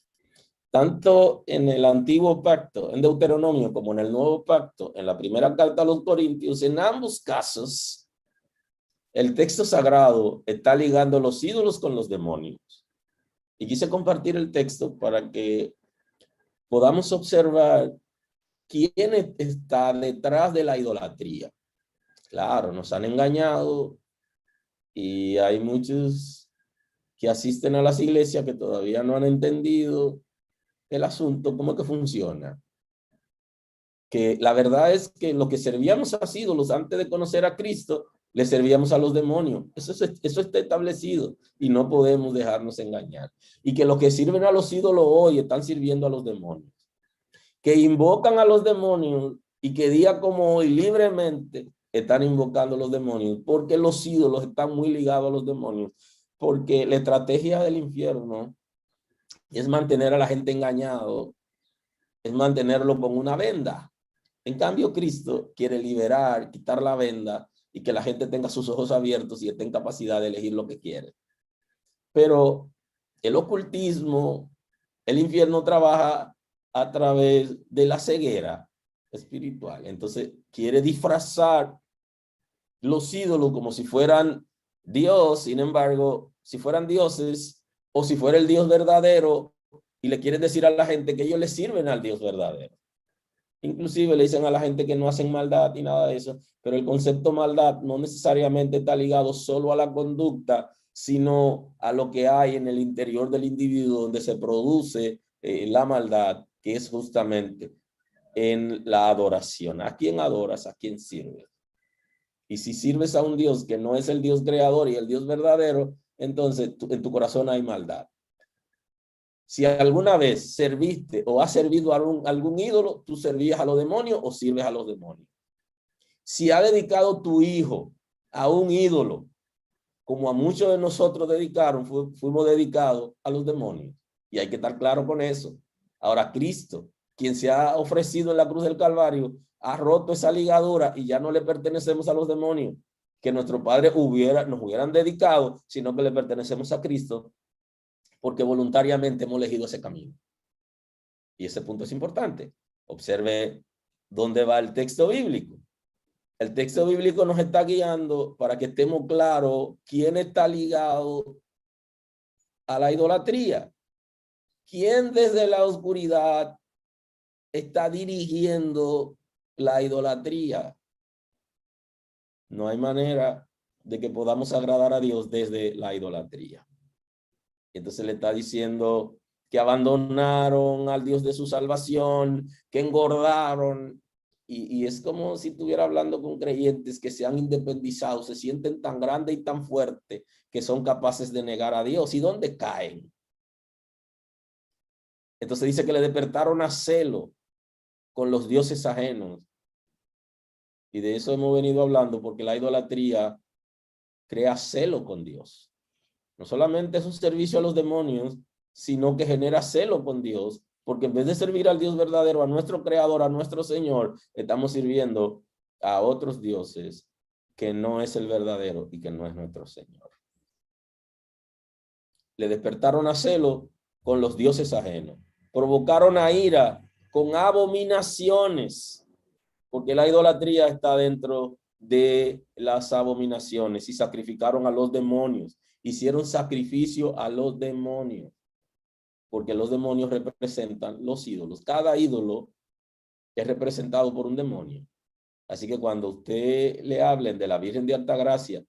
Speaker 1: Tanto en el antiguo pacto, en Deuteronomio, como en el nuevo pacto, en la primera carta a los Corintios, en ambos casos, el texto sagrado está ligando los ídolos con los demonios. Y quise compartir el texto para que podamos observar quién está detrás de la idolatría. Claro, nos han engañado y hay muchos que asisten a las iglesias que todavía no han entendido el asunto, cómo que funciona. Que la verdad es que lo que servíamos a ídolos antes de conocer a Cristo, le servíamos a los demonios. Eso está establecido y no podemos dejarnos engañar. Y que los que sirven a los ídolos hoy están sirviendo a los demonios. Que invocan a los demonios y que día como hoy libremente están invocando a los demonios, porque los ídolos están muy ligados a los demonios. Porque la estrategia del infierno es mantener a la gente engañado, es mantenerlo con una venda. En cambio, Cristo quiere liberar, quitar la venda y que la gente tenga sus ojos abiertos y esté en capacidad de elegir lo que quiere. Pero el ocultismo, el infierno trabaja a través de la ceguera espiritual. Entonces quiere disfrazar los ídolos como si fueran Dios. Sin embargo, si fueran dioses o si fuera el Dios verdadero, y le quieren decir a la gente que ellos le sirven al Dios verdadero. Inclusive le dicen a la gente que no hacen maldad y nada de eso, pero el concepto maldad no necesariamente está ligado solo a la conducta, sino a lo que hay en el interior del individuo donde se produce la maldad, que es justamente en la adoración. ¿A quién adoras? ¿A quién sirves? Y si sirves a un Dios que no es el Dios creador y el Dios verdadero, entonces en tu corazón hay maldad. Si alguna vez serviste o has servido a algún ídolo, tú servías a los demonios o sirves a los demonios. Si ha dedicado tu hijo a un ídolo, como a muchos de nosotros dedicaron, fuimos dedicados a los demonios. Y hay que estar claro con eso. Ahora Cristo, quien se ha ofrecido en la cruz del Calvario, ha roto esa ligadura y ya no le pertenecemos a los demonios que nuestros padres nos hubieran dedicado, sino que le pertenecemos a Cristo, porque voluntariamente hemos elegido ese camino. Y ese punto es importante. Observe dónde va el texto bíblico. El texto bíblico nos está guiando para que estemos claros quién está ligado a la idolatría. ¿Quién desde la oscuridad está dirigiendo la idolatría? No hay manera de que podamos agradar a Dios desde la idolatría. Entonces le está diciendo que abandonaron al Dios de su salvación, que engordaron. Y es como si estuviera hablando con creyentes que se han independizado, se sienten tan grandes y tan fuertes que son capaces de negar a Dios. ¿Y dónde caen? Entonces dice que le despertaron a celo con los dioses ajenos. Y de eso hemos venido hablando, porque la idolatría crea celo con Dios. No solamente es un servicio a los demonios, sino que genera celo con Dios, porque en vez de servir al Dios verdadero, a nuestro Creador, a nuestro Señor, estamos sirviendo a otros dioses que no es el verdadero y que no es nuestro Señor. Le despertaron a celo con los dioses ajenos. Provocaron a ira con abominaciones, porque la idolatría está dentro de las abominaciones, y sacrificaron a los demonios. Hicieron sacrificio a los demonios, porque los demonios representan los ídolos. Cada ídolo es representado por un demonio. Así que cuando usted le hablen de la Virgen de Altagracia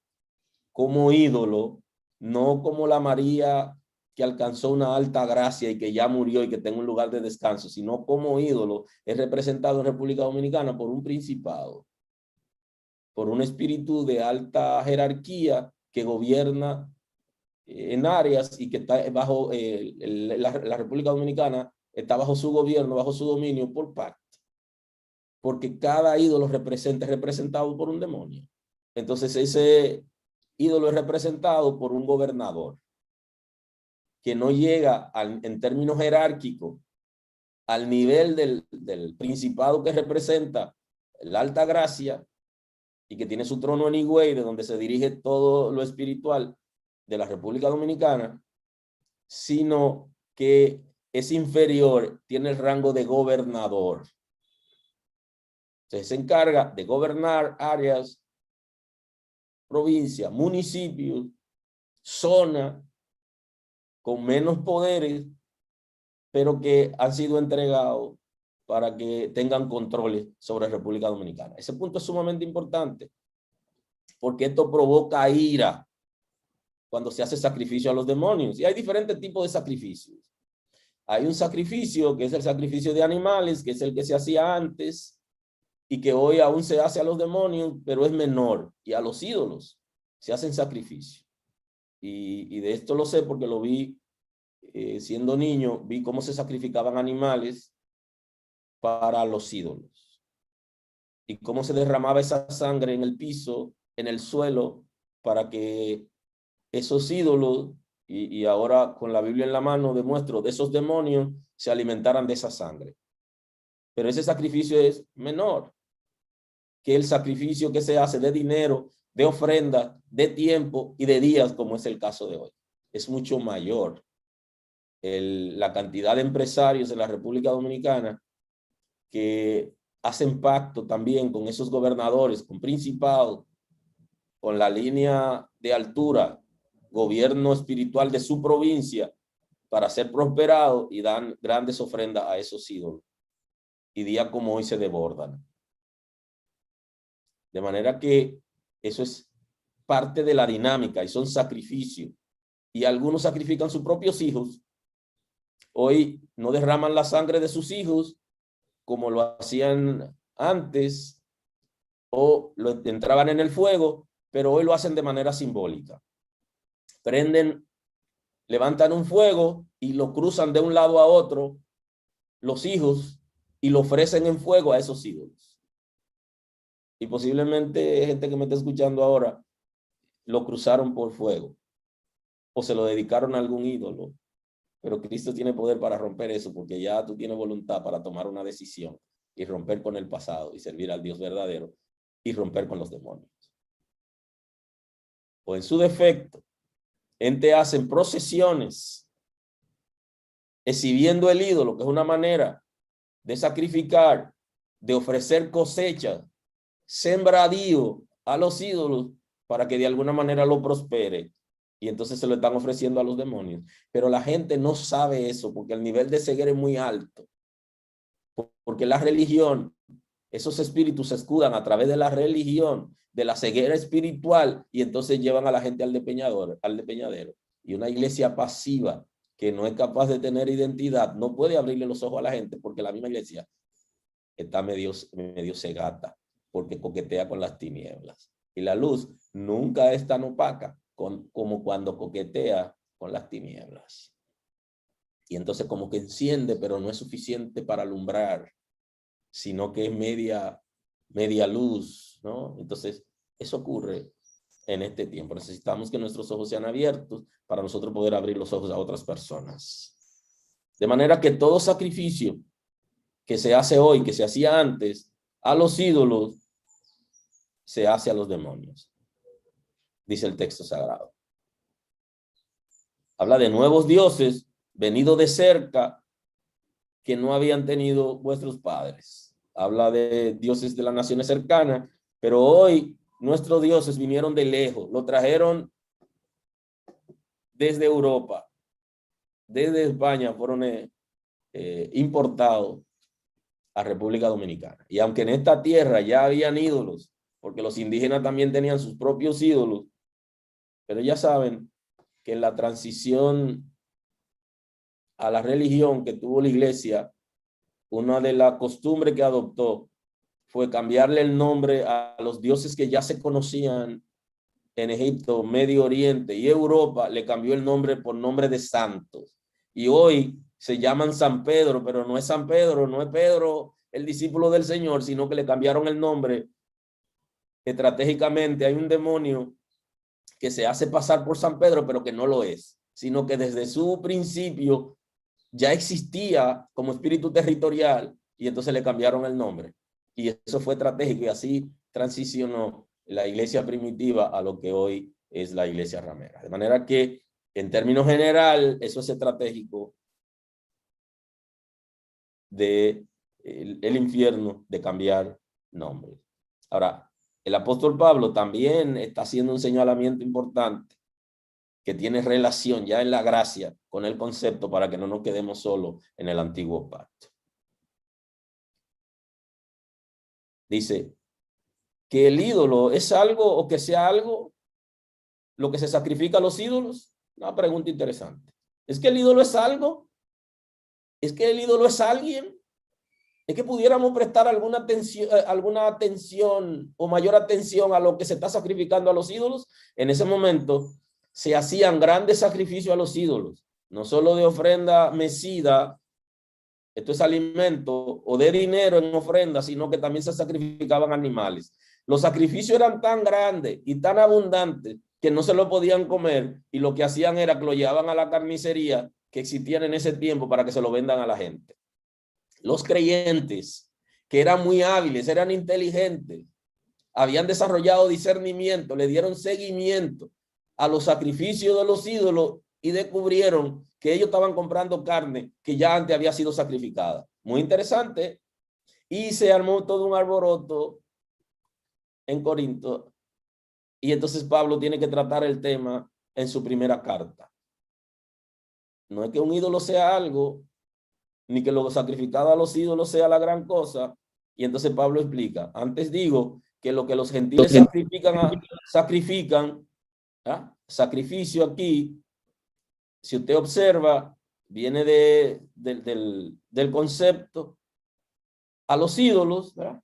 Speaker 1: como ídolo, no como la María que alcanzó una alta gracia y que ya murió y que tenga un lugar de descanso, sino como ídolo, es representado en República Dominicana por un principado, por un espíritu de alta jerarquía que gobierna en áreas y que está bajo la República Dominicana está bajo su gobierno, bajo su dominio por pacto. Porque cada ídolo es representado por un demonio. Entonces ese ídolo es representado por un gobernador que no llega en términos jerárquicos al nivel del principado que representa la alta gracia y que tiene su trono en Higüey, de donde se dirige todo lo espiritual de la República Dominicana, sino que es inferior, tiene el rango de gobernador. Entonces se encarga de gobernar áreas, provincias, municipios, zonas con menos poderes, pero que han sido entregados para que tengan controles sobre la República Dominicana. Ese punto es sumamente importante, porque esto provoca ira cuando se hace sacrificio a los demonios. Y hay diferentes tipos de sacrificios. Hay un sacrificio que es el sacrificio de animales, que es el que se hacía antes y que hoy aún se hace a los demonios, pero es menor. Y a los ídolos se hacen sacrificio. Y de esto lo sé porque lo vi siendo niño, vi cómo se sacrificaban animales para los ídolos. Y cómo se derramaba esa sangre en el piso, en el suelo, para que esos ídolos, y ahora con la Biblia en la mano demuestro, de esos demonios se alimentaran de esa sangre. pero ese sacrificio es menor que el sacrificio que se hace de dinero, de ofrenda, de tiempo y de días, como es el caso de hoy. Es mucho mayor la cantidad de empresarios en la República Dominicana que hacen pacto también con esos gobernadores, con principados, con la línea de altura, gobierno espiritual de su provincia, para ser prosperado, y dan grandes ofrendas a esos ídolos. Y días como hoy se desbordan. De manera que eso es parte de la dinámica y son sacrificios. Y algunos sacrifican sus propios hijos. Hoy no derraman la sangre de sus hijos como lo hacían antes, o lo entraban en el fuego, pero hoy lo hacen de manera simbólica. Prenden, levantan un fuego y lo cruzan de un lado a otro los hijos y lo ofrecen en fuego a esos ídolos. Y posiblemente gente que me está escuchando ahora lo cruzaron por fuego o se lo dedicaron a algún ídolo. Pero Cristo tiene poder para romper eso, porque ya tú tienes voluntad para tomar una decisión y romper con el pasado y servir al Dios verdadero y romper con los demonios. O en su defecto, gente hacen procesiones exhibiendo el ídolo, que es una manera de sacrificar, de ofrecer cosecha, sembradío a los ídolos para que de alguna manera lo prospere. Y entonces se lo están ofreciendo a los demonios. Pero la gente no sabe eso porque el nivel de ceguera es muy alto. Porque la religión, esos espíritus se escudan a través de la religión, de la ceguera espiritual, y entonces llevan a la gente al despeñadero. Y una iglesia pasiva que no es capaz de tener identidad no puede abrirle los ojos a la gente, porque la misma iglesia está medio cegata porque coquetea con las tinieblas. Y la luz nunca es tan opaca como cuando coquetea con las tinieblas. Y entonces como que enciende, pero no es suficiente para alumbrar, sino que es media luz, ¿no? Entonces eso ocurre en este tiempo. Necesitamos que nuestros ojos sean abiertos para nosotros poder abrir los ojos a otras personas. De manera que todo sacrificio que se hace hoy, que se hacía antes, a los ídolos, se hace a los demonios. Dice el texto sagrado. Habla de nuevos dioses venidos de cerca que no habían tenido vuestros padres. Habla de dioses de las naciones cercanas, pero hoy nuestros dioses vinieron de lejos, lo trajeron desde Europa, desde España, fueron importados a República Dominicana. Y aunque en esta tierra ya habían ídolos, porque los indígenas también tenían sus propios ídolos, pero ya saben que en la transición a la religión que tuvo la iglesia, una de las costumbres que adoptó fue cambiarle el nombre a los dioses que ya se conocían en Egipto, Medio Oriente y Europa. Le cambió el nombre por nombre de santos. Y hoy se llaman San Pedro, pero no es San Pedro, no es Pedro el discípulo del Señor, sino que le cambiaron el nombre estratégicamente. Hay un demonio que se hace pasar por San Pedro, pero que no lo es, sino que desde su principio ya existía como espíritu territorial y entonces le cambiaron el nombre. Y eso fue estratégico y así transicionó la iglesia primitiva a lo que hoy es la iglesia ramera. De manera que, en términos general, eso es estratégico de el infierno de cambiar nombres. Ahora, el apóstol Pablo también está haciendo un señalamiento importante que tiene relación ya en la gracia con el concepto para que no nos quedemos solo en el antiguo pacto. Dice que el ídolo es algo o que sea algo lo que se sacrifica a los ídolos. Una pregunta interesante. ¿Es que el ídolo es algo? ¿Es que el ídolo es alguien? ¿Es que pudiéramos prestar alguna atención o mayor atención a lo que se está sacrificando a los ídolos? En ese momento se hacían grandes sacrificios a los ídolos, no solo de ofrenda mecida, esto es alimento, o de dinero en ofrenda, sino que también se sacrificaban animales. Los sacrificios eran tan grandes y tan abundantes que no se lo podían comer, y lo que hacían era que lo llevaban a la carnicería que existían en ese tiempo para que se lo vendan a la gente. los creyentes, que eran muy hábiles, eran inteligentes, habían desarrollado discernimiento, le dieron seguimiento a los sacrificios de los ídolos y descubrieron que ellos estaban comprando carne que ya antes había sido sacrificada. Muy interesante. Y se armó todo un alboroto en Corinto. Y entonces Pablo tiene que tratar el tema en su primera carta. No es que un ídolo sea algo, ni que lo sacrificado a los ídolos sea la gran cosa. Y entonces Pablo explica, antes digo que lo que los gentiles sacrifican, sacrificio aquí, si usted observa, viene del concepto a los ídolos, ¿verdad?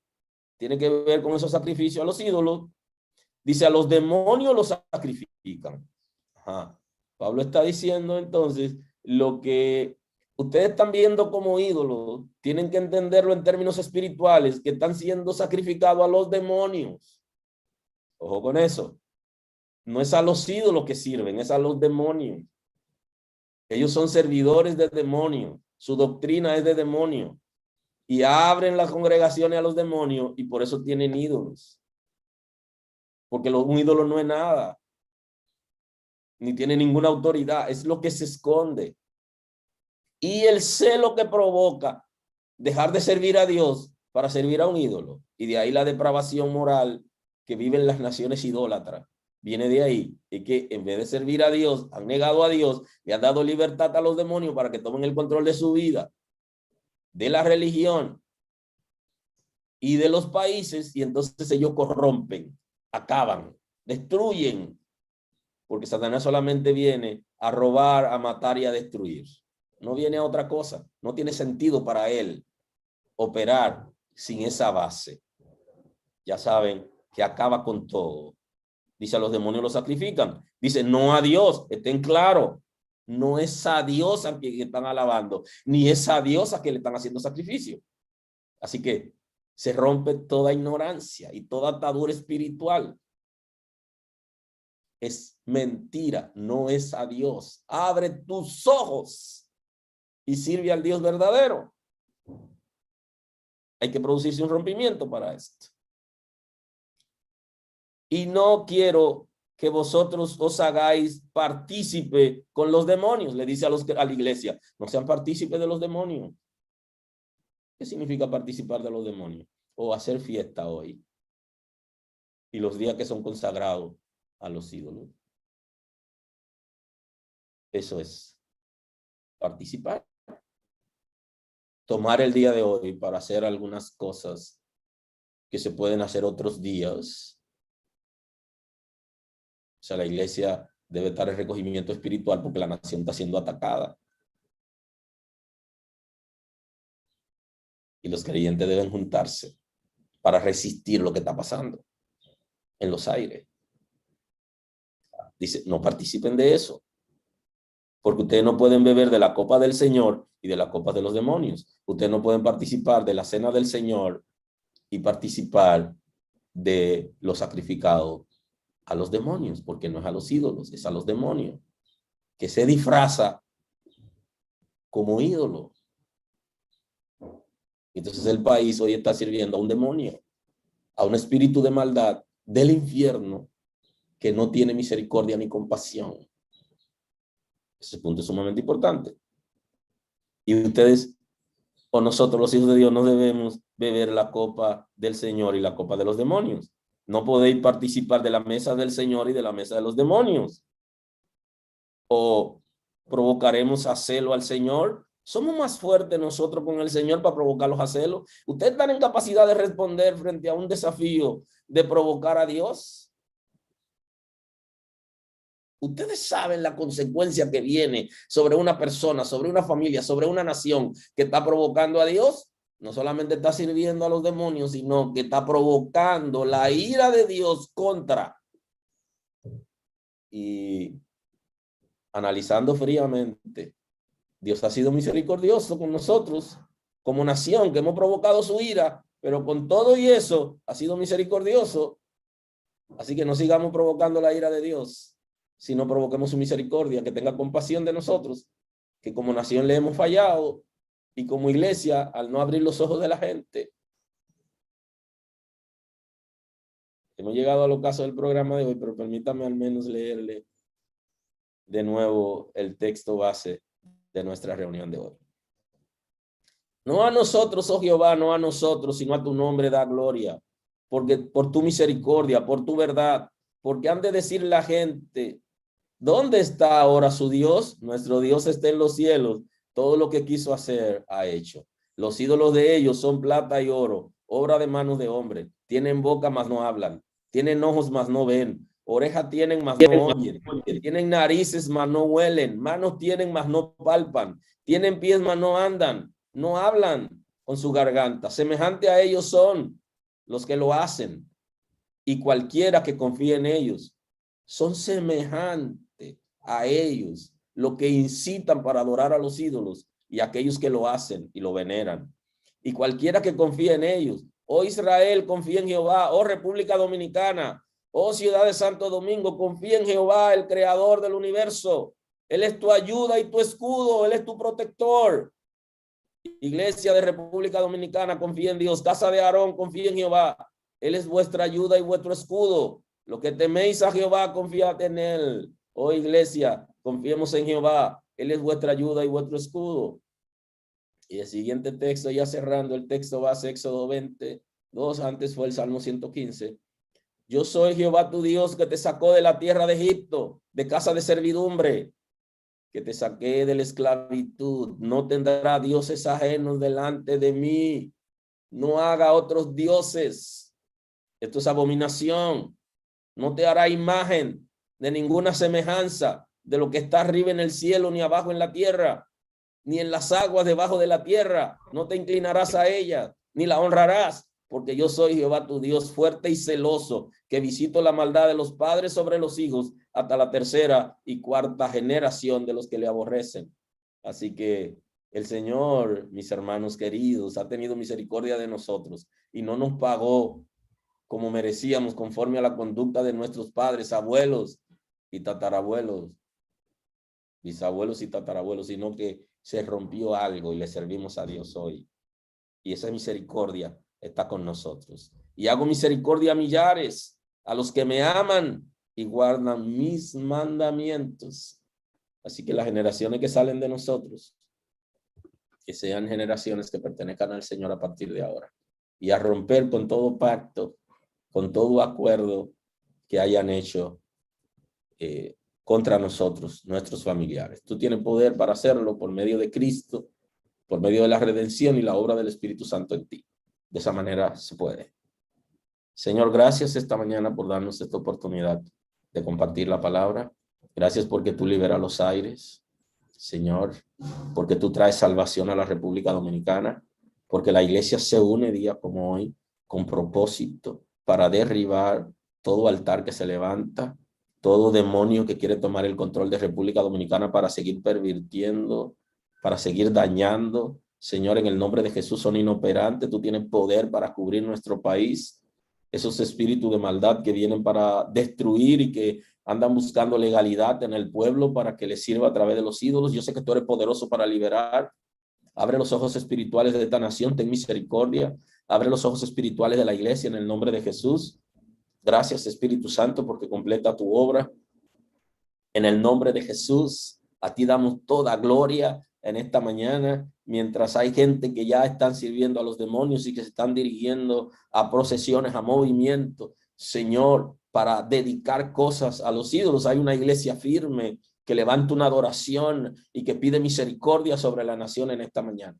Speaker 1: Tiene que ver con esos sacrificios a los ídolos. Dice, a los demonios los sacrifican. Ajá. Pablo está diciendo entonces, lo que ustedes están viendo como ídolos, tienen que entenderlo en términos espirituales, que están siendo sacrificados a los demonios. Ojo con eso. No es a los ídolos que sirven, es a los demonios. Ellos son servidores de demonios. Su doctrina es de demonios. Y abren las congregaciones a los demonios y por eso tienen ídolos. Porque un ídolo no es nada. Ni tiene ninguna autoridad. Es lo que se esconde. Y el celo que provoca dejar de servir a Dios para servir a un ídolo. Y de ahí la depravación moral que viven las naciones idólatras. Viene de ahí. Es que en vez de servir a Dios, han negado a Dios y han dado libertad a los demonios para que tomen el control de su vida, de la religión y de los países, y entonces ellos corrompen, acaban, destruyen, porque Satanás solamente viene a robar, a matar y a destruir. No viene a otra cosa. No tiene sentido para él operar sin esa base. Ya saben que acaba con todo. Dice, a los demonios los sacrifican. Dice, no a Dios, estén claros. No es a Dios a quien están alabando, ni es a Dios a quien le están haciendo sacrificio. Así que se rompe toda ignorancia y toda atadura espiritual. Es mentira, no es a Dios. Abre tus ojos y sirve al Dios verdadero. Hay que producirse un rompimiento para esto. Y no quiero que vosotros os hagáis partícipe con los demonios. Le dice a la iglesia, no sean partícipes de los demonios. ¿Qué significa participar de los demonios? O hacer fiesta hoy. Y los días que son consagrados a los ídolos. Eso es participar. Tomar el día de hoy para hacer algunas cosas que se pueden hacer otros días. O sea, la iglesia debe estar en recogimiento espiritual porque la nación está siendo atacada. Y los creyentes deben juntarse para resistir lo que está pasando en los aires. Dice, no participen de eso. Porque ustedes no pueden beber de la copa del Señor y de la copa de los demonios. Ustedes no pueden participar de la cena del Señor y participar de lo sacrificado a los demonios, porque no es a los ídolos, es a los demonios, que se disfraza como ídolo. Entonces el país hoy está sirviendo a un demonio, a un espíritu de maldad del infierno que no tiene misericordia ni compasión. Ese punto es sumamente importante. Y ustedes o nosotros los hijos de Dios no debemos beber la copa del Señor y la copa de los demonios. No podéis participar de la mesa del Señor y de la mesa de los demonios. O provocaremos a celo al Señor. Somos más fuertes nosotros con el Señor para provocarlos a celo. ¿Ustedes están en capacidad de responder frente a un desafío de provocar a Dios? Ustedes saben la consecuencia que viene sobre una persona, sobre una familia, sobre una nación que está provocando a Dios. No solamente está sirviendo a los demonios, sino que está provocando la ira de Dios contra. Y analizando fríamente, Dios ha sido misericordioso con nosotros como nación que hemos provocado su ira, pero con todo y eso ha sido misericordioso. Así que no sigamos provocando la ira de Dios, sino provoquemos su misericordia, que tenga compasión de nosotros, que como nación le hemos fallado Y como iglesia, al no abrir los ojos de la gente, hemos llegado al ocaso del programa de hoy, pero permítame al menos leerle de nuevo el texto base de nuestra reunión de hoy. No a nosotros, oh Jehová, no a nosotros, sino a tu nombre da gloria, porque por tu misericordia, por tu verdad, porque han de decir la gente, ¿dónde está ahora su Dios? Nuestro Dios está en los cielos, todo lo que quiso hacer ha hecho. Los ídolos de ellos son plata y oro, obra de manos de hombre. Tienen boca, mas no hablan. Tienen ojos, mas no ven. Orejas tienen, mas no oyen. Tienen narices, mas no huelen. Manos tienen, mas no palpan. Tienen pies, mas no andan. No hablan con su garganta. Semejante a ellos son los que lo hacen. Y cualquiera que confíe en ellos. Son semejantes a ellos, lo que incitan para adorar a los ídolos y aquellos que lo hacen y lo veneran. Y cualquiera que confíe en ellos. Oh Israel, confía en Jehová. Oh República Dominicana. Oh ciudad de Santo Domingo, confía en Jehová, el creador del universo. Él es tu ayuda y tu escudo. Él es tu protector. Iglesia de República Dominicana, confía en Dios. Casa de Aarón, confía en Jehová. Él es vuestra ayuda y vuestro escudo. Lo que teméis a Jehová, confiad en él. Oh iglesia, confiemos en Jehová. Él es vuestra ayuda y vuestro escudo. Y el siguiente texto, ya cerrando el texto base, Éxodo 22, antes fue el Salmo 115. Yo soy Jehová tu Dios que te sacó de la tierra de Egipto, de casa de servidumbre, que te saqué de la esclavitud. No tendrá dioses ajenos delante de mí. No haga otros dioses. Esto es abominación. No te hará imagen de ninguna semejanza de lo que está arriba en el cielo, ni abajo en la tierra, ni en las aguas debajo de la tierra. No te inclinarás a ella, ni la honrarás, porque yo soy Jehová tu Dios, fuerte y celoso, que visito la maldad de los padres sobre los hijos hasta la tercera y cuarta generación de los que le aborrecen. Así que el Señor, mis hermanos queridos, ha tenido misericordia de nosotros y no nos pagó como merecíamos conforme a la conducta de nuestros padres, abuelos y tatarabuelos, bisabuelos y tatarabuelos, sino que se rompió algo y le servimos a Dios hoy. Y esa misericordia está con nosotros. Y hago misericordia a millares, a los que me aman y guardan mis mandamientos. Así que las generaciones que salen de nosotros, que sean generaciones que pertenezcan al Señor a partir de ahora. Y a romper con todo pacto, con todo acuerdo que hayan hecho contra nosotros, nuestros familiares. Tú tienes poder para hacerlo por medio de Cristo, por medio de la redención y la obra del Espíritu Santo en ti. De esa manera se puede. Señor, gracias esta mañana por darnos esta oportunidad de compartir la palabra. Gracias porque tú liberas los aires, Señor, porque tú traes salvación a la República Dominicana, porque la iglesia se une día como hoy con propósito para derribar todo altar que se levanta, todo demonio que quiere tomar el control de República Dominicana para seguir pervirtiendo, para seguir dañando. Señor, en el nombre de Jesús son inoperantes. Tú tienes poder para cubrir nuestro país. Esos espíritus de maldad que vienen para destruir y que andan buscando legalidad en el pueblo para que les sirva a través de los ídolos. Yo sé que tú eres poderoso para liberar. Abre los ojos espirituales de esta nación, ten misericordia. Abre los ojos espirituales de la iglesia en el nombre de Jesús. Gracias, Espíritu Santo, porque completa tu obra. En el nombre de Jesús, a ti damos toda gloria en esta mañana, mientras hay gente que ya están sirviendo a los demonios y que se están dirigiendo a procesiones, a movimientos, Señor, para dedicar cosas a los ídolos. Hay una iglesia firme que levanta una adoración y que pide misericordia sobre la nación en esta mañana.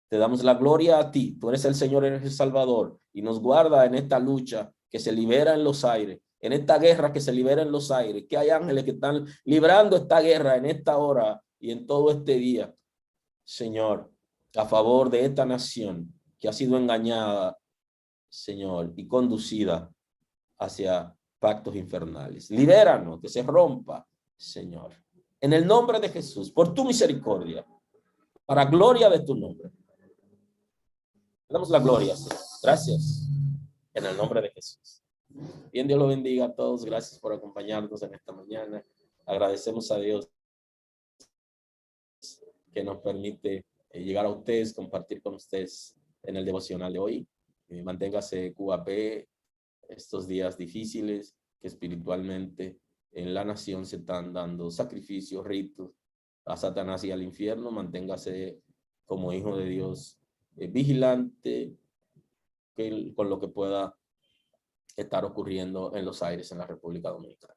Speaker 1: Te damos la gloria a ti. Tú eres el Señor, eres el Salvador, y nos guarda en esta lucha que se libera en los aires, en esta guerra que se libera en los aires, que hay ángeles que están librando esta guerra en esta hora y en todo este día, Señor, a favor de esta nación que ha sido engañada, Señor, y conducida hacia pactos infernales. Libéranos, que se rompa, Señor, en el nombre de Jesús, por tu misericordia, para gloria de tu nombre. Te damos la gloria, Señor. Gracias, en el nombre de Jesús. Bien, Dios lo bendiga a todos. Gracias por acompañarnos en esta mañana. Agradecemos a Dios que nos permite llegar a ustedes, compartir con ustedes en el devocional de hoy. Manténgase QAP estos días difíciles que espiritualmente en la nación se están dando sacrificios, ritos a Satanás y al infierno. Manténgase como hijo de Dios vigilante con lo que pueda estar ocurriendo en los aires en la República Dominicana.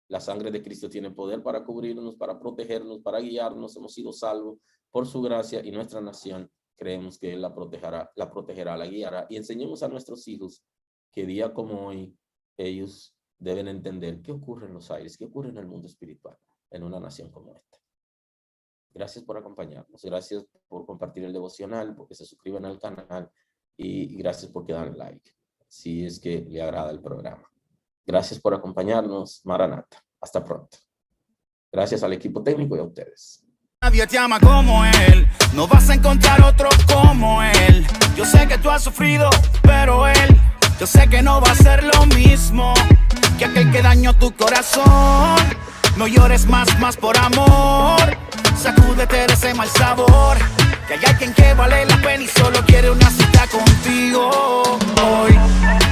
Speaker 1: La sangre de Cristo tiene poder para cubrirnos, para protegernos, para guiarnos. Hemos sido salvos por su gracia y nuestra nación creemos que Él la protegerá, la guiará. Y enseñemos a nuestros hijos que día como hoy ellos deben entender qué ocurre en los aires, qué ocurre en el mundo espiritual en una nación como esta. Gracias por acompañarnos, gracias por compartir el devocional, porque se suscriben al canal y gracias por dar like si es que le agrada el programa. Gracias por acompañarnos, Maranata. Hasta pronto. Gracias al equipo técnico y a ustedes.
Speaker 3: Nadie te ama como él, no vas a encontrar otro como él. Yo sé que tú has sufrido, pero él, yo sé que no va a ser lo mismo que aquel que dañó tu corazón. No llores más por amor. Sacúdete de ese mal sabor, que hay alguien que vale la pena y solo quiere una cita contigo hoy.